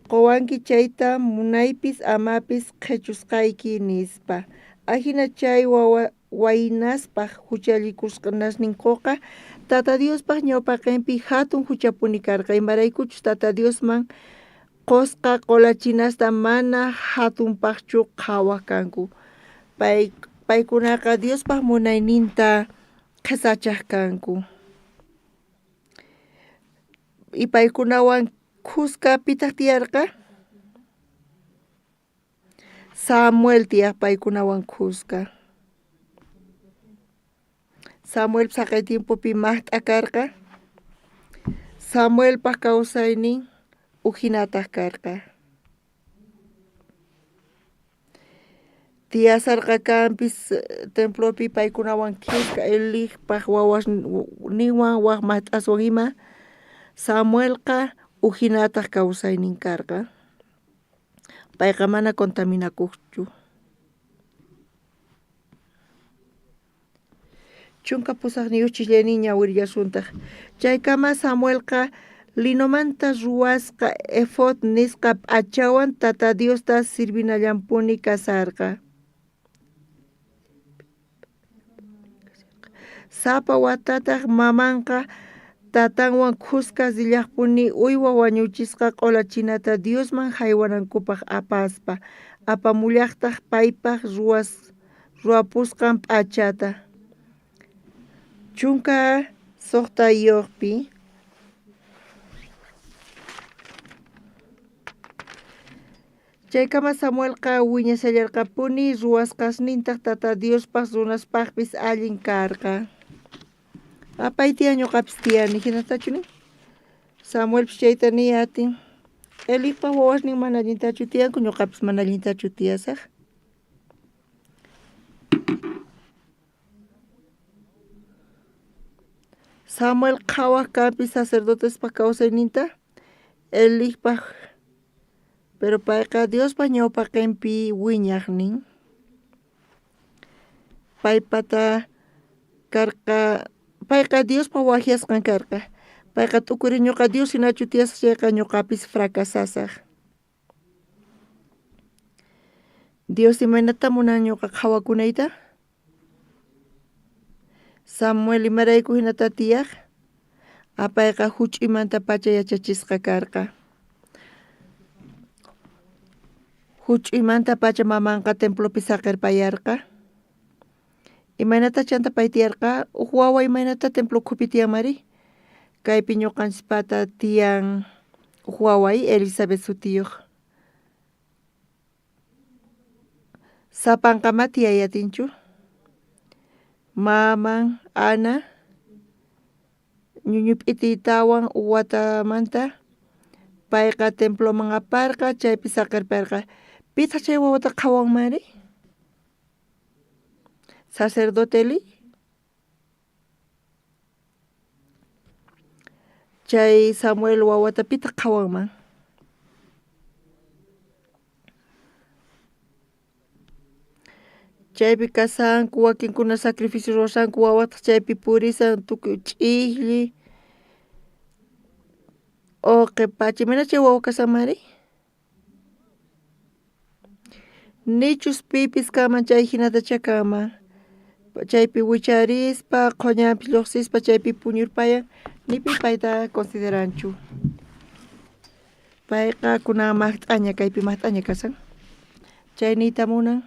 qowanki chayta munaypis amapis qhechusqayki nispa. Ahina chay waynaspaq huchallikusqanasninkuqa Tata Diospaq ñawpaqinpi hatun huchapuni karqa imaraykuchus Tata Diosman qusqa qolachinasta mana hatunpaqchu qhawaq kanku. Paykunaqa Diospaq munayninta qhisachaq kanku. Y paykunawan Qusqa pitaq tiyarqa? Samuel tiyaq paykunawan Qusqa. Samuel saqay tiempopi maht'a karqa. Samuelpaq kawsaynin uhinataq karqa. Tiyasarqa kanpis templopi paykunawan Qisqa Elipaq wawasninwan waq maht'aswan ima Samuelqa uhinataq kawsaynin karqa. Payqa mana contaminakuqchu. Chunka pusaqniyuq chillaynin ñawirillasuntaq. Chaykama Samuelqa linomanta ruwasqa efod nisqa p'achawan Tata Diosta sirvinallampuni kasarqa. Sapa watataq mamanqa tatanwan Qusqa sillaqpuni uywa wañuchisqa qolachinata Diosman haywanankupaq apaspa apamullaqtaq paypaq ruwapusqan p'achata. Chunka Soqtayuqpi chaykama Samuelqa wiñasallarqapuni ruwasqasnintaq tata Diospaq runaspaqpis allin karqa. Apay tiyan ñuqapis tiyani hinatachuni. Samuelpis chayta niyatin. Elipa wawasnin mana allintachu tiyanku ñuqapis mana allintachu tiyasaq. Samuel qhawaq kanpi sacerdotespa kawsayninta Elipaq, pero payqa Diospa ñawpa qinpi wiñaqnin. Paypata karqa payqa Diospa wajiasqan karqa. Payqa tukuri ñuqa Dios hinachu tiyasaq chayqa ñuqapis fracasasaq. Dios imaynata munan ñuqa qhawakunayta? Samuel imarayku hinata tiyaq? Apayqa huch'imanta pacha yachachisqa karqa. Huch'imanta pacha mamanqa templopi saqirpayarqa. Imaynata chanta pay tiyarqa? Uq wawa imaynata templo khupi tiyanmari. Kaypi ñuqanchispata tiyan uq waway Elizabeth sutiyuq. Sapanqama tiyayatinchu. Maman Ana ñuñu p'itiytawan watamanta payqa temploman aparqa chaypi saqirparqa. Pitaq chay wawata qhawanmari? Sacerdoteli? Chay Samuel wawata pitaq qhawanman? Chaypi kasanku wakinkuna sacrificio ruwasanku wawata chaypi purisan tukuy ch'ihli oqe pacha mana chay wawa kasanmari? Nichus pipis kaman chay hinatacha kaman chaypi wicharispa qoñanpi lluqsispa chaypi puñurpayan nipi payta consideranchu. Payqa kunan maqt'aña kaypi maqt'aña kasan. Chayniyta munan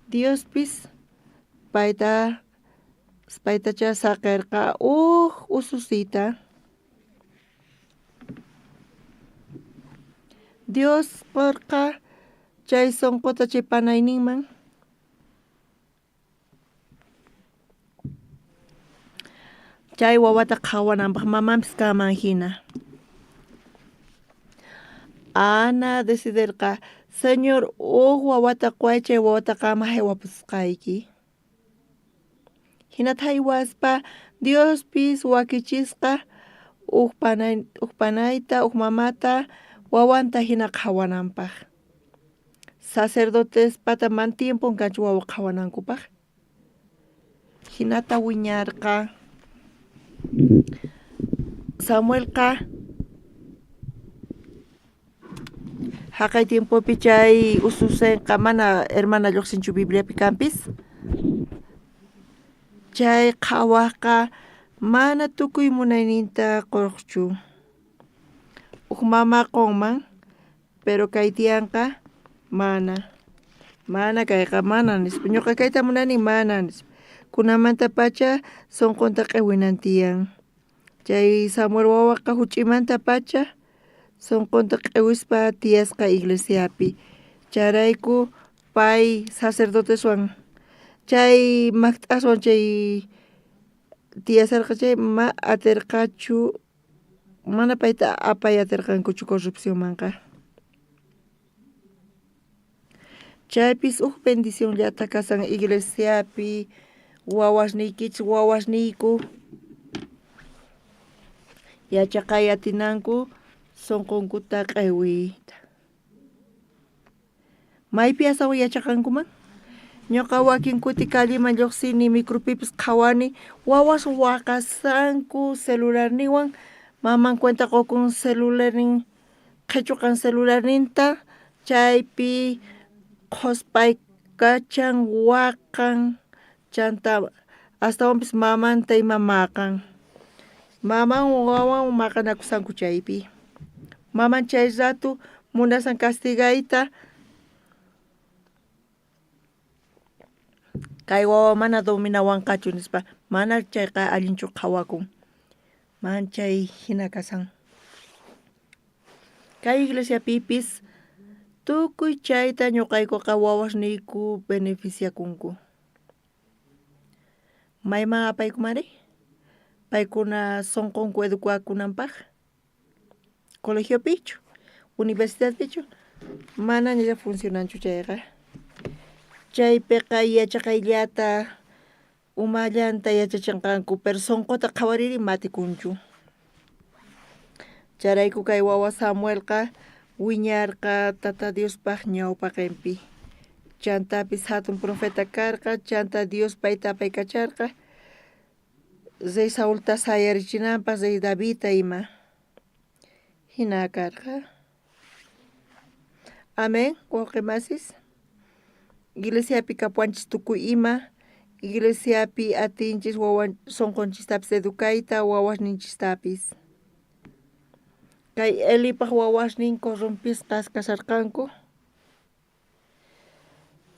Diospis paytacha saqirqa ususita. Dios porqa chay sonqota chay panayninman chay wawata qhawananpaq mamanpis kaman hina. Ana decidirqa Señor, wawata quay chay wawata qama haywapusqayki. Hinata haywaspa Diospis wakichisqa uq panayta, uq mamata wawanta hina qhawananpaq. Sacerdotespata man tiempon kanchu wawa qhawanankupaq. Hinata wiñarqa Samuelqa haqay tiempopi chay ususenqa mana hermana lluqsinchu Bibliapi kanpis. Chay qhawaqqa mana tukuy munayninta quruqchu. Uq mama qonman, pero kay tiyanqa mana kayqa mana nispa. Ñuqa kayta munani mana nispa. Kunamanta pacha sonqonta q'iwinan tiyan. Chay Samuel wawaqa huch'imanta pacha sonqonta q'iwispa tiyasqa iglesiapi. Charayku pay sacerdoteswan chay maqt'aswan chay tiyasarqa chay ma atirqachu mana payta apay atirqankuchu corrupcionmanqa. Chaypis uq bendicionllata kasan iglesiapi wawasniykichis wawasniyku yachaqay atinanku sonqonkuta q'iwiyta. Maypi asawa yachaqankuman? Ñuqa wakin kuti kalliman lluqsini micropipis qhawani wawas waqasanku celularniwan maman cuenta qukun celularnin qhich'uqan celularninta chaypi qospay kachan waqan chanta astawanpis mamanta ima maqan. Maman wawan maqanakusanku chaypi. Maman chay ratu munasan castigayta kay wawa mana dominawanqachu nispa mana chayqa allinchu qhawakun. manchay hina kasan. Kay iglesia pipis tukuy chayta ñuqaykuqa wawasniyku beneficiakunku. Mayman apaykumari? Paykuna sonqunku educakunanpaq. Colegio pichu, universidad pichu. Mana ñalla funcionanchu chayqa. Chaypiqa yachaqayllata umallanta yachachinqanku pero sonqota qhawariri matikunchu. Charayku kay wawa Samuelqa wiñarqa Tata Diospaq ñawpa qinpi. Chantapis hatun profeta karqa, chanta Dios payta apaykacharqa. Rey Saulta sayarichinanpaq, Rey Davidta ima. Hina karqa. Amén, wawqimasis. Iglesiapi kapuanchis tukuy ima. Iglesiapi atinchis wawan sonqonchistapis educayta, wawasninchistapis. Kay Elipaq wawasnin corrompisqas kasarqanku.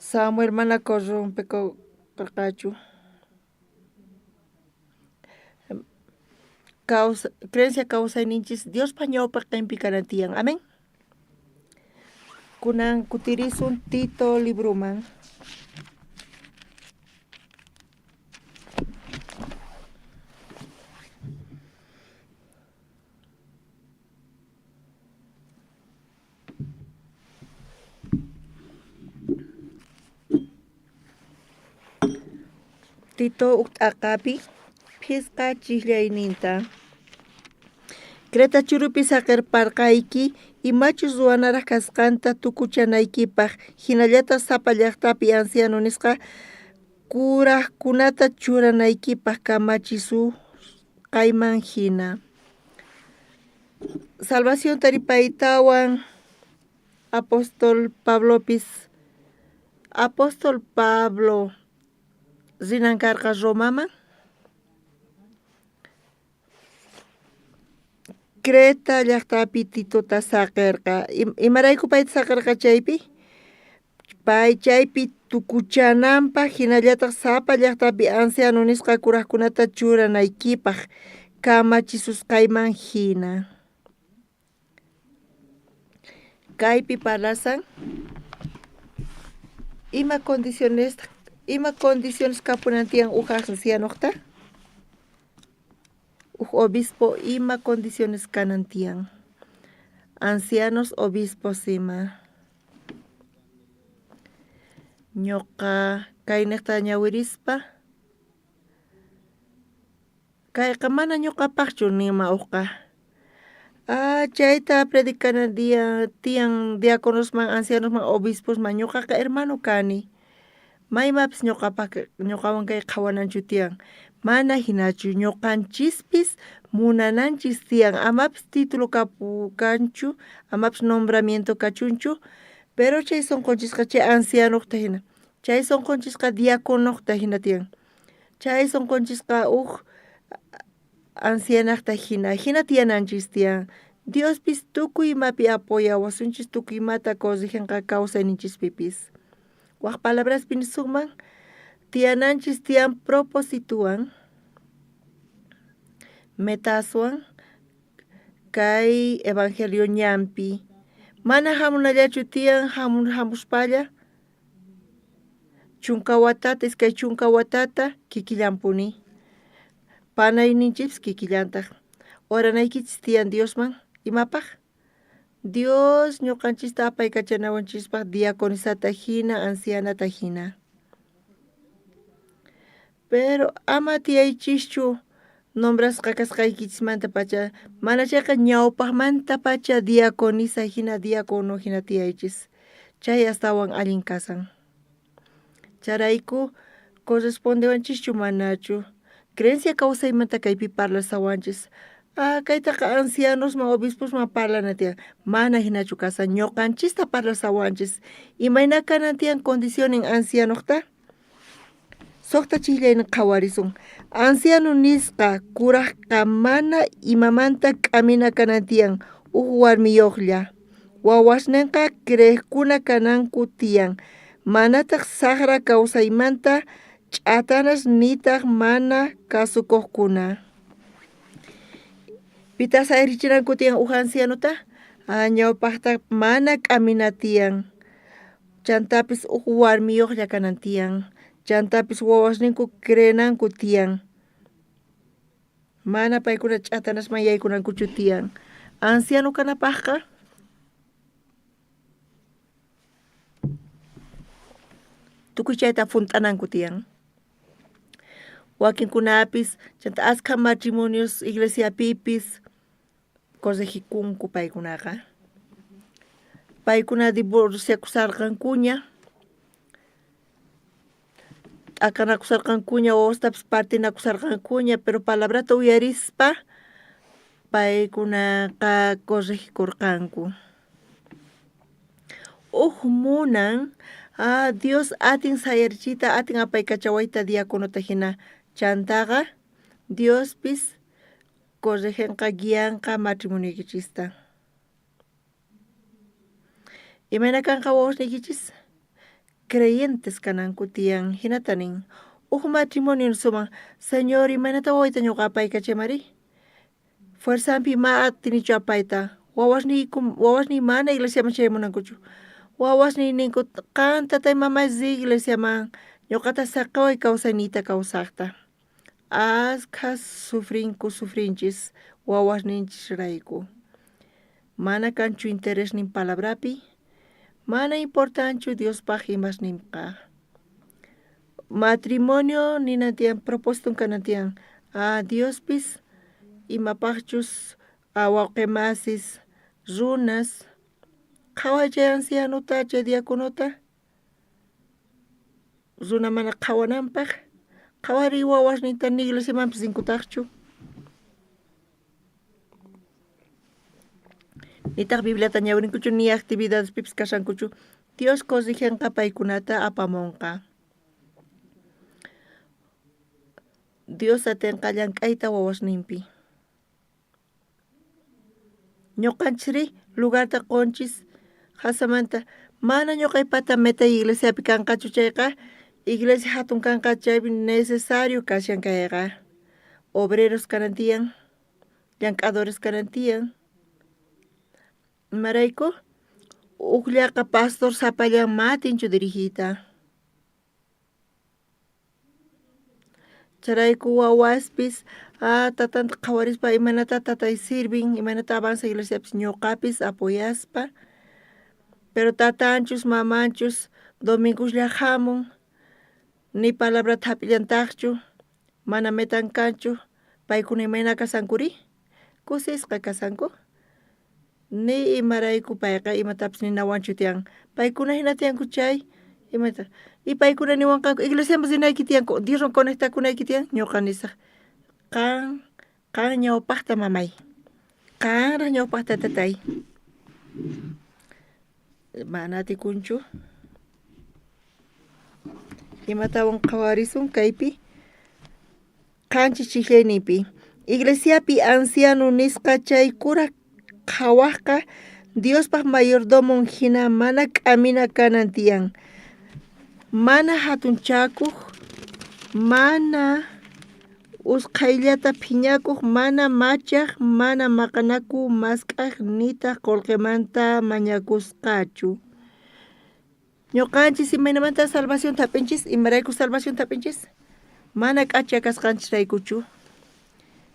Samuel mana corrompikarqachu. Creencia kawsayninchis Diospa ñawpa qinpi kanan tiyan. Amén. Kunan kutirisun Tito libruman. Tito ukt'aqapi phisqa chillayninta. Creta churupi saqirparqayki imachus ruwanaraq kasqanta tukuchanaykipaq hinallata sapa llaqtapi anciano nisqa kuraqkunata churanaykipaq kamachisu kayman hina. Salvación taripaytawan Apóstol Pablo rinankarqa Romaman. Creta llaqtapi Titota saqirqa. Imarayku payta saqirqa chaypi? Pay chaypi tukuchananpaq hinallataq sapa llaqtapi anciano nisqa kuraqkunata churanaykipaq kamachisusqayman hina. Kaypi parlasan ima condiciones kapunantiyan uqa ancianoqta? Obispo ima condiciones kanantiyan. Ancianos obispos ima. Ñuqa kaynaqta ñawirispa. Kayqa mana ñuqapaqchu nima uqa. Chayta predicanantiyan tiyan diáconosman, ancianosman, obisposman ñuqaqa hermano kani. Maymapis ñuqawan kay qhawananchu tiyan. Mana hinachu ñuqanchispis munananchis tiyan. Amapis título kanchu, amapis nombramiento kachunchu, pero chay sonqonchisqa chay ancianoqta hina. Chay sonqonchisqa diáconoqta hina tiyan. Chay sonqonchisqa ancianaqta hina. Hina tiyananchis tiyan. Diospis tukuy imapi apoyawasunchis, tukuy imata consejenqa kawsayninchispipis. Waq palabras pinisukman tiyananchis tiyan proposituan metaswan kay evangelio ñampi. Mana hamunallachu tiyan hamuspalla chunka watata iskay chunka watata kikillampuni. Panayninchis kikillantaq. Oranaykichis tiyan Diosman imapaq? Dios ñuqanchista apaykachanawanchispaq diaconisata hina, ancianata hina. Pero ama tiyaychischu nombrasqa kasqaykichismanta pacha mana chayqa ñawpaqmanta pacha diaconisa hina diácono hina tiyaychis. Chay astawan allin kasan. Charayku correspondewanchischu manachu. Creencia kawsaymanta kaypi parlasawanchis. Kaytaqa ancianosman, obisposman parlanatiyan. Mana hinachu kasan ñuqanchista parlasawanchis. Imayna kanantiyan condicionen ancianoqta? Soqta chillaynin qhawarisun. Anciano nisqa kuraqqa mana imamanta k'amina kanantiyan warmiyuqlla. Wawasninqa creqkuna kananku tiyan. Manataq saqra kawsaymanta ch'atanas nitaq mana kasukuqkuna. Pita sayarichiranku tiyan uhancianuta. Ñawpaqta mana k'aminatiyan. Chantapis warmiyuqlla kanantiyan. Chantapis wawasninku creenanku tiyan. Mana paykuna ch'atanasman yaykunankuchu tiyan. Anciano kanapaqqa tukuy chayta funt'ananku tiyan. Wakinkunapis chanta askha matrimonios iglesiapipis consejikunku paykunaqa. Paykuna divorciakusarqankuña. Akanakusarqankuña wawastapis partinakusarqankuña, pero palabrata uyarispa paykunaqa corregikurqanku. Munan Dios atin sayarichita, atin apaykachawayta diaconota hina chantaqa Diospis corregenqa guianqa matrimoniokichista. Imayna kanqa wawasnikichis creyentes kananku tiyan hinatanin matrimonio suman Señor imaynata wawayta ñuqa apaykachamari fuerzampi ma atinichu apayta wawasni mana iglesiaman chaymunankuchu wawasni ninku qantatay mamay iglesiaman ñuqata saqaway kawsayniyta kawsaqta askha sufrinchis wawasninchis rayku mana kanchu interés nin palabrapi mana importanchu Diospaq imasninqa matrimonio ninatiyan propósito kanatiyan Diospis imapaqchus wawqimasis runas qhaway chay ancianuta chay diaconota runa mana qhawananpaq qhawari wawasninta ni iglesiamanpis rinkutaqchu nitaq Bibliata ñawrinkuchu ni actividadespipis kashankuchu Dios corrigenqa paykunata apamunqa Dios atinqa llank'ayta wawasninpi ñuqanchiri lugarta qonchis qasamanta mana ñuqaypata metay iglesiapi kanqachu chayqa iglesia hatun kanqa chaypi necesario kashan kayqa obreros kanantiyan llank'adores kanantiyan imarayku ukllaqa pastor sapallan matinchu dirigita charayku wawaspis tatanta qhawarispa imanata tatay sirvin imanata avanza iglesiapis ñuqapis apoyaspa pero tatanchus mamanchus domingoslla hamun ni palabrata hap'illantaqchu mana metankanchu paykuna imayna kasankuri kusisqa kasanku ni imarayku payqa imatapis ninawanchu tiyan paykuna hina tiyanku chay imata y paykuna niwanqanku iglesiaman rinayki tiyanku Dioswan conectakunayki tiyan ñuqa nisaq qan ñawpaqta mamay qanraq ñawpaqta tatay mana atikunchu imatawan qhawarisun kaypi qanchis chiklayninpi iglesiapi anciano nisqa chay kura qhawaqqa Diospaq mayordomo hina mana k'amina kanan tiyan mana hatunchakuq mana usqhayllata phiñakuq mana machaq mana maqanakuq mask'aq nitaq qullqimanta mañakusqachu ñuqanchis imaynamanta salvación tapinchis imarayku salvación tapinchis mana k'acha kasqanchis raykuchu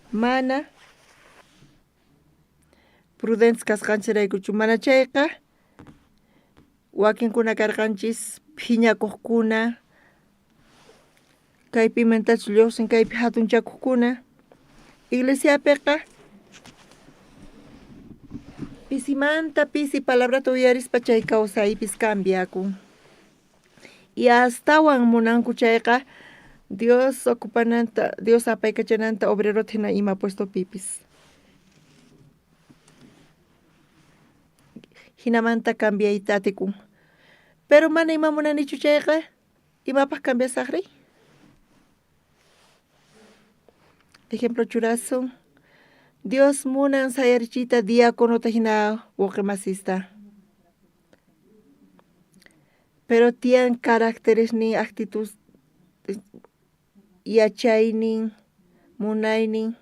mana prudentes kasqanchis raykuchu mana chayqa wakinkuna karqanchis phiñakuqkuna kaypi mentachu lluqsin kaypi hatunchakuqkuna iglesiapiqa pisimanta pisi palabrata uyarispa chay kawsaypis cambiakun y astawan munanku chayqa Dios ocupananta Dios apaykachananta obrerota hina ima puesto pipis hinamanta cambiayta atikun pero mana ima munanichu chayqa imapaq cambiasaqri ejemplo churasun Dios munan sayarichita diaconota hina wawqimasista pero tiyan caracteres ni actitud yachaynin munaynin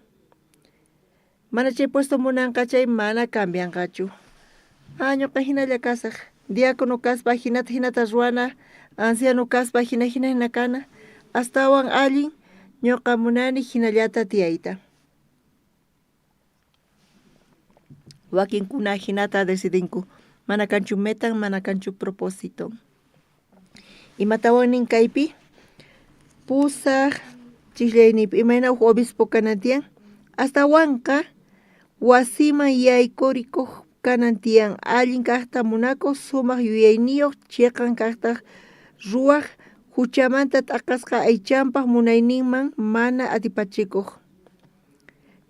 Mana chay puesto munanqa chay mana cambianqachu. Ñuqa hinalla kasaq. Diácono kaspa hinata ruana, anciano kaspa hina kana. Astawan allin ñuqa munani hinallata tiyayta. Wakinkuna hinata decidinku. Mana kanchu metan, mana kanchu propósito. Imatawan nin kaypi pusaq chiklaynipi imaynawuq obispo kanantiyan astawanqa wasiman yaykuriku kanantiyan allin kaqta munakuq sumaq yuyayniyuq chiqan kaqta ruwaq huchamanta t'aqasqa aychanpaq munayninman mana atipachikuq.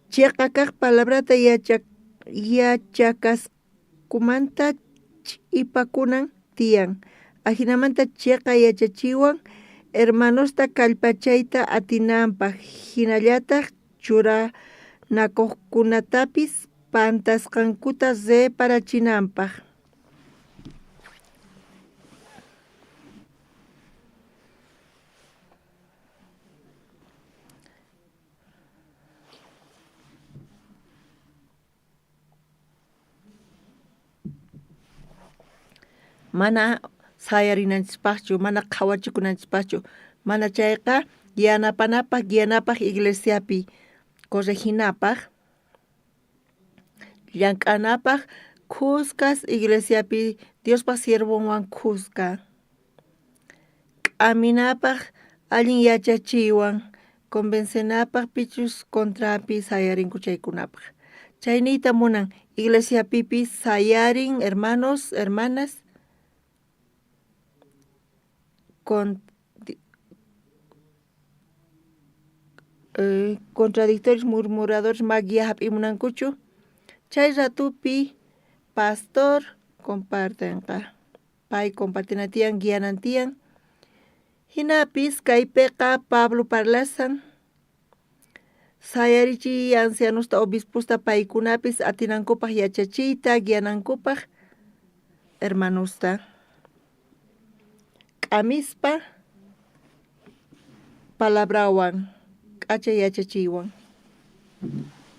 Chiqa kaq palabrata yachakaskumanta ch'ipakunan tiyan. Ajinamanta chiqa yachachiwan hermanosta kallpachayta atinanpaq hinallataq churanakuqkunatapis pantasqankuta reparachinanpaq. Mana sayarinanchikpaqchu, mana qhawachikunanchikpaqchu, mana chayqa guianapaq iglesiapi correginapaq, llank'anapaq khuskas iglesiapi Diospaq siervowan khusqa, k'aminapaq allin yachachiwan, convencenapaq pichus contrapi sayarinku chaykunapaq. Chayniyta munan iglesiapipis sayarin hermanos, hermanas, contradictorios, murmuradores magia hap'imunankuchu. Chay ratupi pastor compartenqa. Pay compartinatiyan, guianantiyan. Hinapis kaypiqa Pablo parlasan. Sayarichi ancianusta obispusta paykunapis atinankupaq yachachiyta, guianankupaq hermanusta. K'amispa palabrawan k'achay yachachiwan.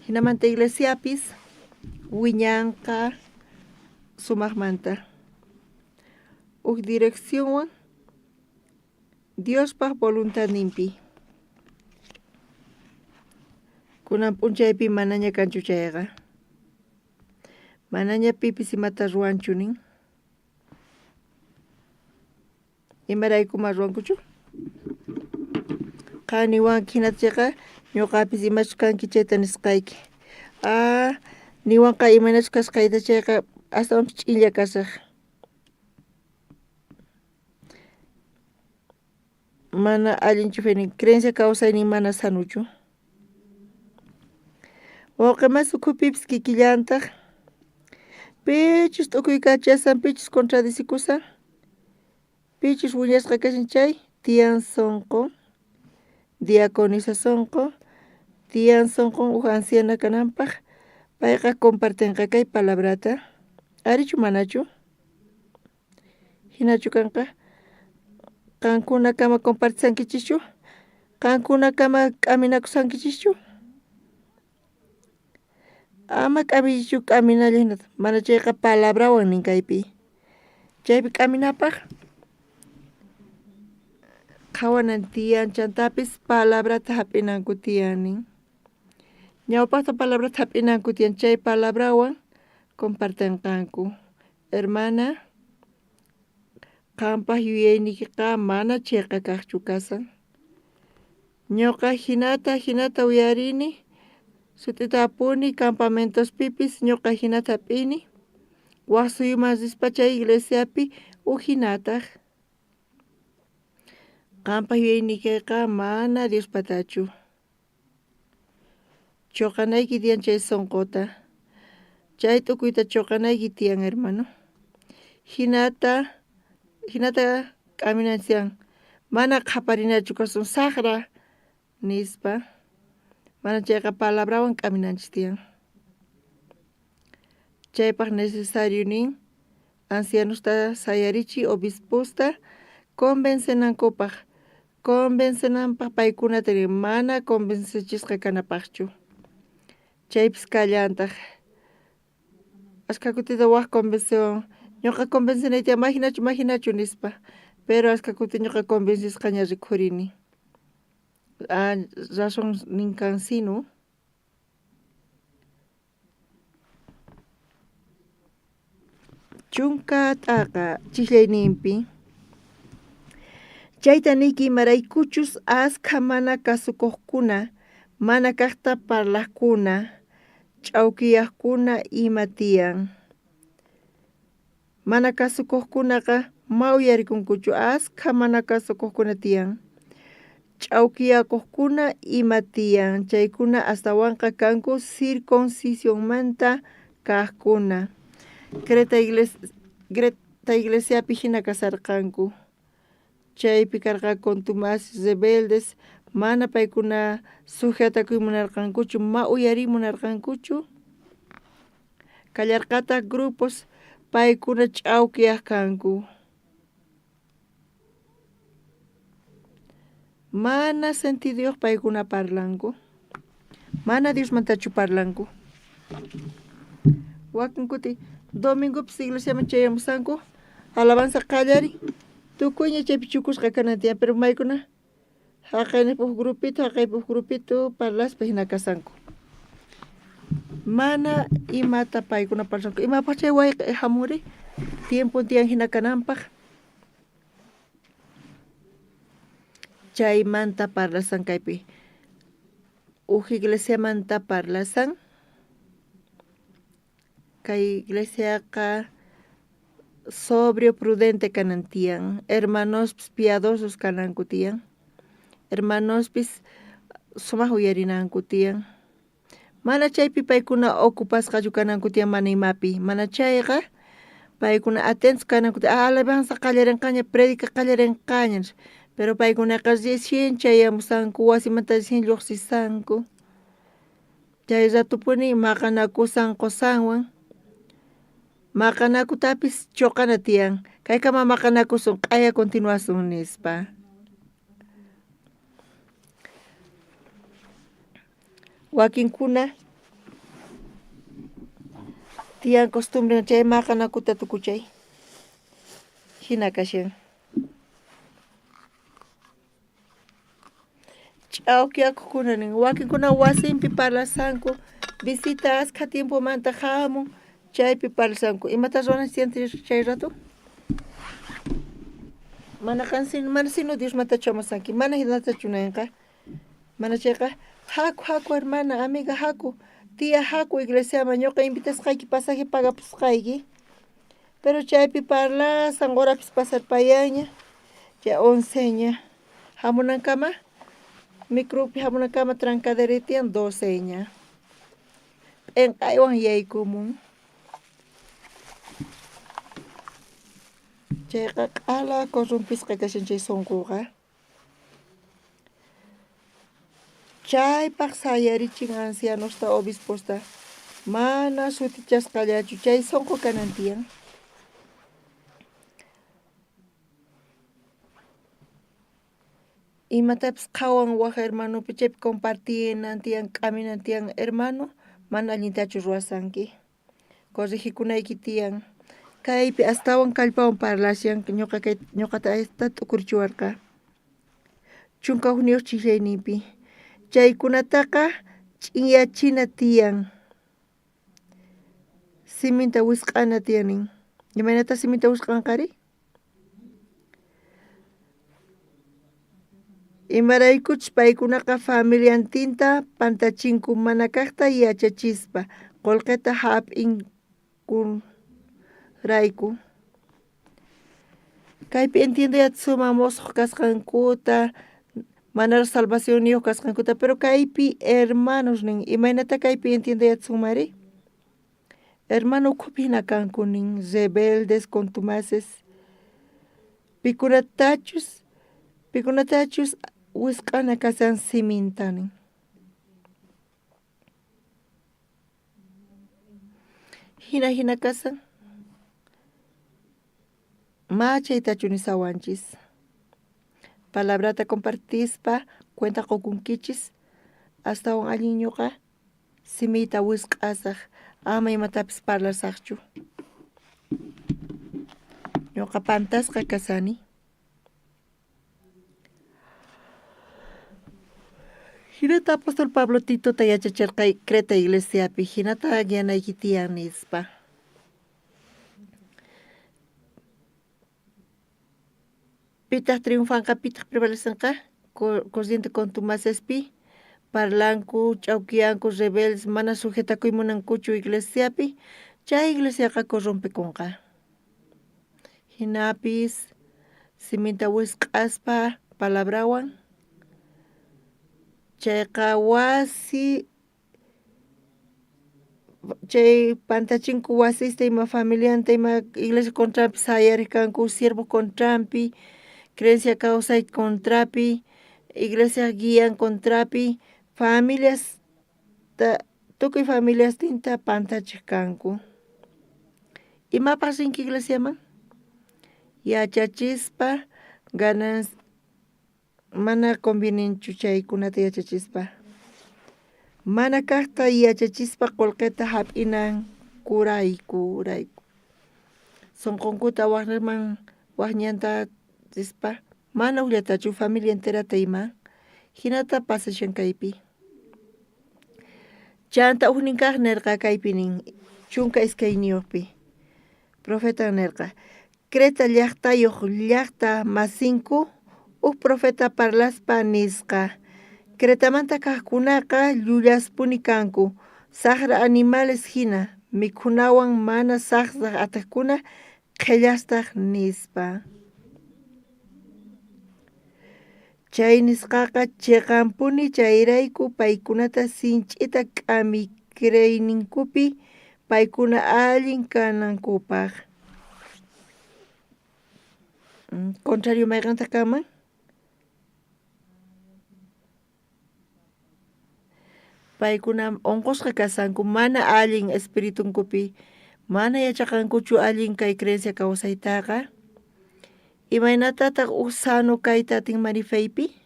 Hinamanta iglesiapis wiñanqa sumaqmanta. Uj direccionwan Diospaq voluntadninpi. Kunan p'unchaypi manaña kanchu chayqa. Manaña pipis imata ruwanchu nin. Imaraykuma ruwankuchu? Qaniwanki hinata chayqa ñuqapis imachu kanki chayta nisqayki. Niwanqa imanachu kasqayta chayqa astawan ch'illa kasaq. Mana allinchu fini, creencia kawsaynin mana sanuchu. Wawqimas ukhupipis kikillantaq pichus t'ukuykachasan, pichus contradicikusan, pichus wiñasqa kashan chay tiyan sonqo, diaconisa sonqo, tiyan sonqo uj anciana kananpaq payqa compartenqa kay palabrata. Arichu manachu? Hinachu kanqa? Qankuna kama compartisankichischu? Qankuna kama k'aminakusankichischu? Ama k'amillichu k'aminalla hinata. Mana chayqa palabrawan nin kaypi. Chaypi k'aminapaq qhawanan tiyan, chantapis palabrata hap'inanku tiyan nin. Ñawpaqta palabrata hap'inanku tiyan, chay palabrawan compartenqanku. Hermana, qanpaq yuyaynikiqa mana chayqa kaqchu kasan. Ñuqa hinata uyarini, sutita apuni, campamentospipis ñuqa hinata hap'ini, wasiyman rispa chay iglesiapi hinataq. Qanpaq yuyaynikiqa mana Diospatachu. Chuqanayki tiyan chay sonqota. Chay t'ukuyta chuqanayki tiyan hermano. Hinata k'aminanchikyan. Mana qhaparinachu kasun saqra nispa. Mana chayqa palabrawan k'aminanchik tiyan. Chaypaq necesario nin ancianusta sayarichi obispusta convencenankupaq. Convencenanpaq paykunata mana convencechisqa kanapaqchu. chaypis kallantaj ashkakutita waq convención ñuqa convencionayta imaginachu nispa pero ashkakuti ñuqa convencisqaña rikhurini razón ninkansinu chunka t'aqa chiklayninpi chayta niki imaraykuchus ashka mana kasukuqkuna mana kaqta parlaqkuna ch'awkiyaqkuna ima tiyan mana kasukuqkunaqa mauyarikunkuchu ashka mana kasukuqkuna tiyan ch'awkiyakuqkuna ima tiyan chaykuna astawanqa kanku circuncisiónmanta kaqkuna Greta Iglesiapi hina kasarqanku chaypi karqa contumaces rebeldes mana paykuna sujetakuy munarqankuchu ma uyarimunarqankuchu kallarqataq grupos paykuna ch'awkiyaq kanku mana sentiduyuq paykuna parlanku mana Diosmantachu parlanku wakin kuti domingopis iglesiaman chayamusanku alabanza qallari tukuyña chaypi chukusqa kanatiyan pero maykuna haqaynipuq grupito parlaspa hina kasanku mana imata paykuna parlanku imapas chay wayqa hamuri tiempo tiyan hina kananpaq chaymanta parlasan kaypi iglesiamanta parlasan kay iglesiaqa sobrio prudente kanantiyan hermanospis piadosos kananku tiyan hermanospis sumaq uyarinanku tiyan mana chaypi paykuna ocupasqachu kananku tiyan mana imapi mana chayqa paykuna atentos kananku tiyan alabanza qallarinqaña predica qallarinqaña pero paykunaqa recién chayamusanku wasimanta recién lluqsisanku chay ratupuni maqanakusan qusanwan maqanakutapis choqana tiyan kaykama maqanakusun q'aya continuasun nispa wakinkuna tiyan costumbre chay maqanakuta tukuchay hina kashan ch'awkiyakuqkunanin wakinkuna wasinpi parlasanku visita ashka tiempomanta hamun chaypi parlasanku imata ruranchik chay rato mana sino Diosmantachu amasanki mana hinatachu nanqa mana chayqa haku hermana amiga haku tía haku iglesiaman ñuqa invitasqayki pasaje pagapusqayki pero chaypi parlasan horapis pasarpayaña chay onceña hamunankama micropi hamunankama trankaderi tiyan 12ña p'enqaywan yaykumun chayqa q'ala corrompisqa kashan chay sunquqa chaypaq sayarichin ancianosta obisposta mana sutichasqallachu chay sunqu kanantiyan imatapis qhawan waq hermanopi chaypi compartinantiyan k'aminantiyan hermano mana allintachu ruwasanki corrigikunayki tiyan kaypi astawan kallpawan parlasyanki ñuqata aysta t'ukurchiwarqa chunka junio chiklayninpi chaykunataqa ch'inyachina tiyan siminta wisq'ana tiyanin imaynata siminta wisq'anqari imaraykuchus paykunaqa familiantinta pantachinku mana kaqta yachachispa qullqita hap'inkunrayku kaypi entiendiyata sumaq musuq kasqankuta mana salvación niyuq kasqankuta pero kaypi hermanos nin imaynata kaypi entiendiyata sumari hermano ukhupi hina kanku nin rebeldes contumaces pikunatachus wisq'ana kasan simintanin hina kasan machaytachu nisawanchis palabrata compartispa cuenta qukunkichis astawan allin ñuqa simita wisq'asaq ama imatapis parlarsaqchu. Ñuqa pantasqa kasani. Hinata apóstol Pablo Titota yachacharqay Creta iglesiapi, hinata guianayki tiyan nispa. Pitaq triunfanqa, pitaq prevalecenqa, corriente contumacespi, parlanku, chawkiyanku, rebeldes, mana sujetakuy munankuchu iglesiapi, chay iglesiaqa corrompekunqa. Hinapis, siminta wisq'aspa palabrawan, chayqa wasi, chay pantachinku wasista ima familianta ima iglesia contrapi sayarikanku, siervo contrapi, creencia causay contrapi, iglesia guían contrapi, familias, tukuy familias tinta pantachikkanku. Imapas rinki iglesiaman? Yachachispa ganas mana convenienchu chaykunata yachachispa. Mana kaqta yachachispa qullqita hap'inan kurayku. Sunqunkuta waqniman waqñanta chispa mana ullatachu familia enterata ima hinata pasashankaypi. Chanta uhnin kaq nirqa kaypinin chunka iskayniyuqpi. Profeta nirqa Creta llaqtayuq llaqta masinku profeta parlaspa nisqa. Cretamanta kaqkunaqa llullaspuni kanku. Saqra animales hina mikhunawan mana saqsaq ataqkuna qhillastaq nispa. Chay nisqaqa chiqampuni chayrayku paykunata sinch'ita k'ami creyninkupi paykuna allin kanankupaq. Contrario mayqantaq kanman? Paykuna onqusqa kasanku mana allin espiritunkupi, mana yachaqankuchu allin kay creencia kawsaytaqa. Imaynatataq sano kayta atin marifaypi?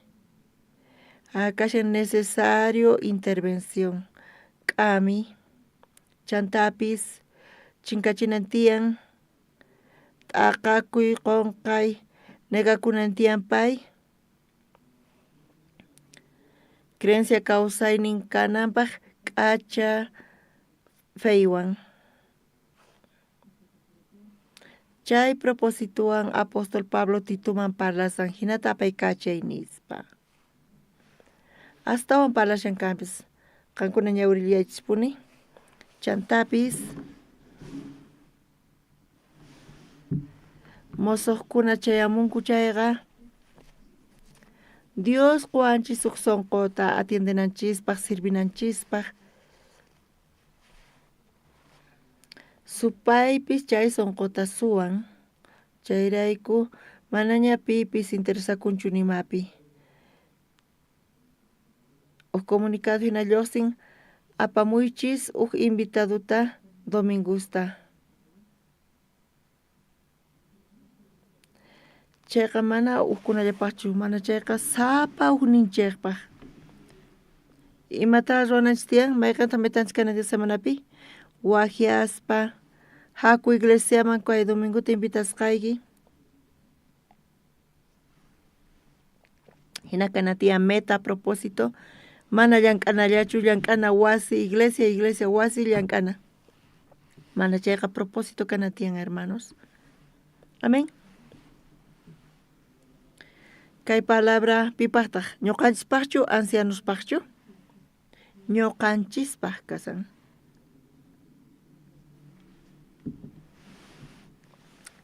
Kashan necesario intervención. K'ami, chantapis, chinkachinantiyan, t'aqakuy qonqay, negakunantiyan pay. Creencia kawsaynin kananpaq k'acha feywan. Chay propósitowan apóstol Pablo Tituman parlasan hinata apay kachay nispa. Astawan parlashan kanpis qankuna ñawrillaychispuni chantapis mosoqkuna chayamunku chayqa Dios quwanchis suq sonqota atiendenanchispaq sirvinanchispaq supaypis chay sonqota suwan chayrayku manaña pipis interesakunchu nimapi. Uq comunicado hina lluqsin apamuychis uq invitaduta domingusta. Chayqa mana uqkunallapaqchu, mana chayqa sapa uqninchikpaq. Imata ruwananchis tiyan, mayqanta metanchis kananchik semanapi, wajiaspa, haku iglesiaman kay dominguta invitasqayki. Hina kana tiyan meta propósito, mana llank'anallachu, llank'ana wasi, iglesia wasi llank'ana. Mana chayqa propósito kana tiyan hermanos. Amén. Kay palabra pipaqtaq ñuqanchispaqchu ancianospaqchu? Ñuqanchispaq kasan.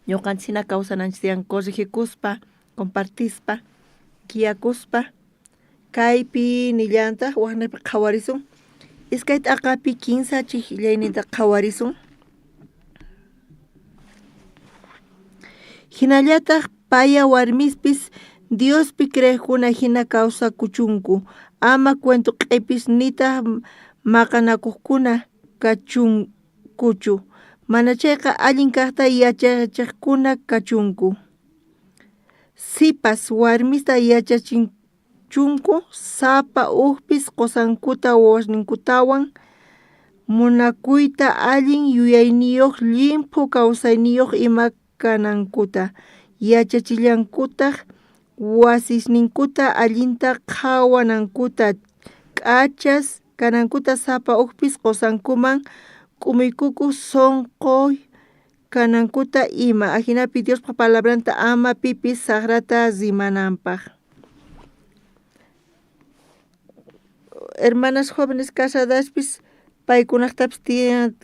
Ñuqanchis hina kawsananchis tiyan corrigikuspa, compartispa, guiakuspa, kaypi nillanta waqnaypi qhawarisun, iskay t'aqapi kinsachiq illayninta qhawarisun. Hinallataq paya warmispis Diospi creejkuna hina kawsakuchunku. Ama cuento q'ipis nitaq maqanakuqkuna kachunkuchu. Mana chayqa allin kaqta yachachiqkuna kachunku. Sipas warmista yachachinchunku sapa uqpis qosankuta wawasninkutawan munakuyta allin yuyayniyuq limpu kawsayniyuq ima kanankuta yachachillankuta wasisninkuta allinta qhawanankuta k'achas kanankuta sapa ukpis qosankuman k'umuykuku sonqoy kanankuta ima ajinapi Diospa palabranta ama pipis saqrata rimananpaq. Hermanas jóvenes casadaspis paykunaqtapis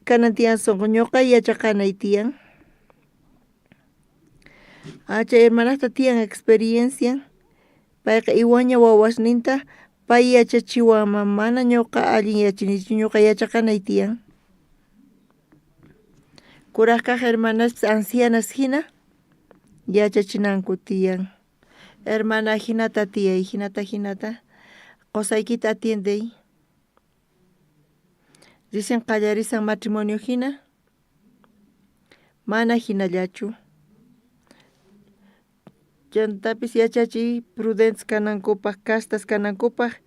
kanan tiyan sonqo ñuqa yachaqanay tiyan. Chay hermanasta tiyan experiencia payqa iwaña wawasninta pay yachachiwanman mana ñuqa allin yachanichu ñuqa yachaqanay tiyan. Kuraq kaq hermanaspis ancianas hina yachachinanku tiyan. Hermana hinata tiyay, hinata qosaykita atienday. Recién qallarisan matrimonio hina mana hinallachu. Chantapis yachachiy prudentes kanankupaq, castas kanankupaq,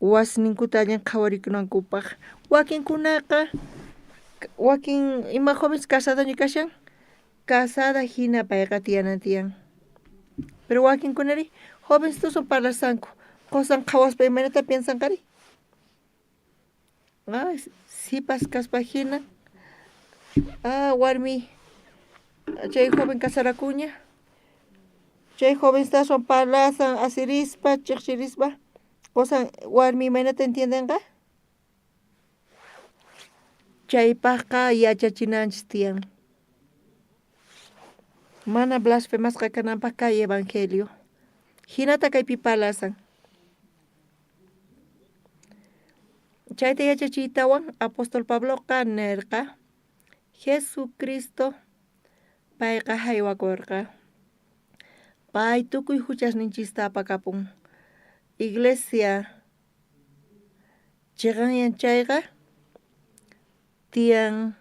wasninkuta allin qhawarikunankupaq. Wakinkunaqa wakin ima jóvenes casadaña kashan, casada hina payqa tiyanan tiyan. Pero wakinkunari jóvenes tusun parlasanku, qosan qhawaspa imanata piensanqari. Sipas kaspa hina, warmi chay joven casarakuña, chay jovenstason parlasan asirispa, chiqchirispa, qosan warmi imanata entiendenqa? Chaypaqqa yachachinanchis tiyan. Mana blasfemasqa kananpaq kay evangelio. Hinata kaypi parlasan. Chayta yachachiytawan apóstol Pabloqa nerqa Jesucristo payqa haywakurqa. Pay tukuy huchasninchista apakapun. Iglesia chiqanyan chayqa tiyan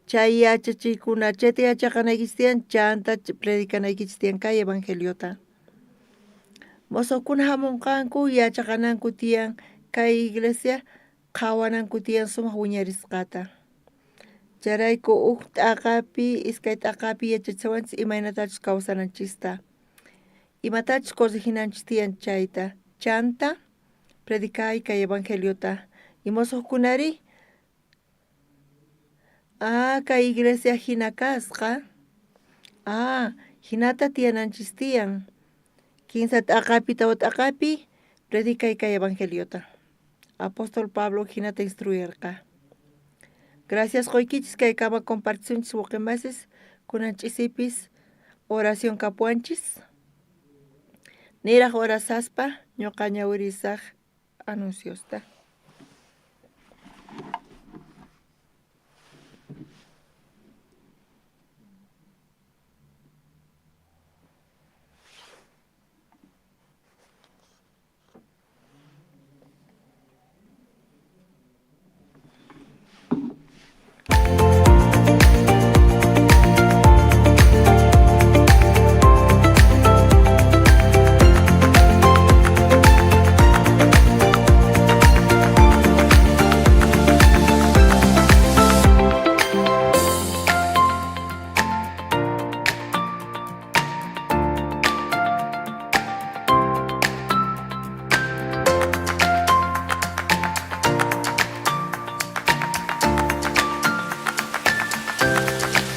chay yachachiykuna chayta yachaqanaykis tiyan chanta predicanaykichis tiyan kay evangeliota. Mosoqkuna hamunqanku yachaqananku tiyan kay iglesia qhawananku tiyan sumaq wiñarisqata. Charayku huk t'aqapi iskay t'aqapi yachachisawanchis imaynatachus kawsananchista. Imatachus consejenanchis tiyan chayta chanta predicay kay evangeliota. Y mosoqkunari kay iglesia hina kasqa hinata tiyananchis tiyan. Kinsa t'aqapi tawa t'aqapi predicay kay evangeliota. Apóstol Pablo hinata instruyarqa. Gracias qoykichis kay kama compartisunchis waqinbasis kunanch'isipis oración kapuanchis. Niraq orasaspa ñuqa ñawirisaq anunciosta.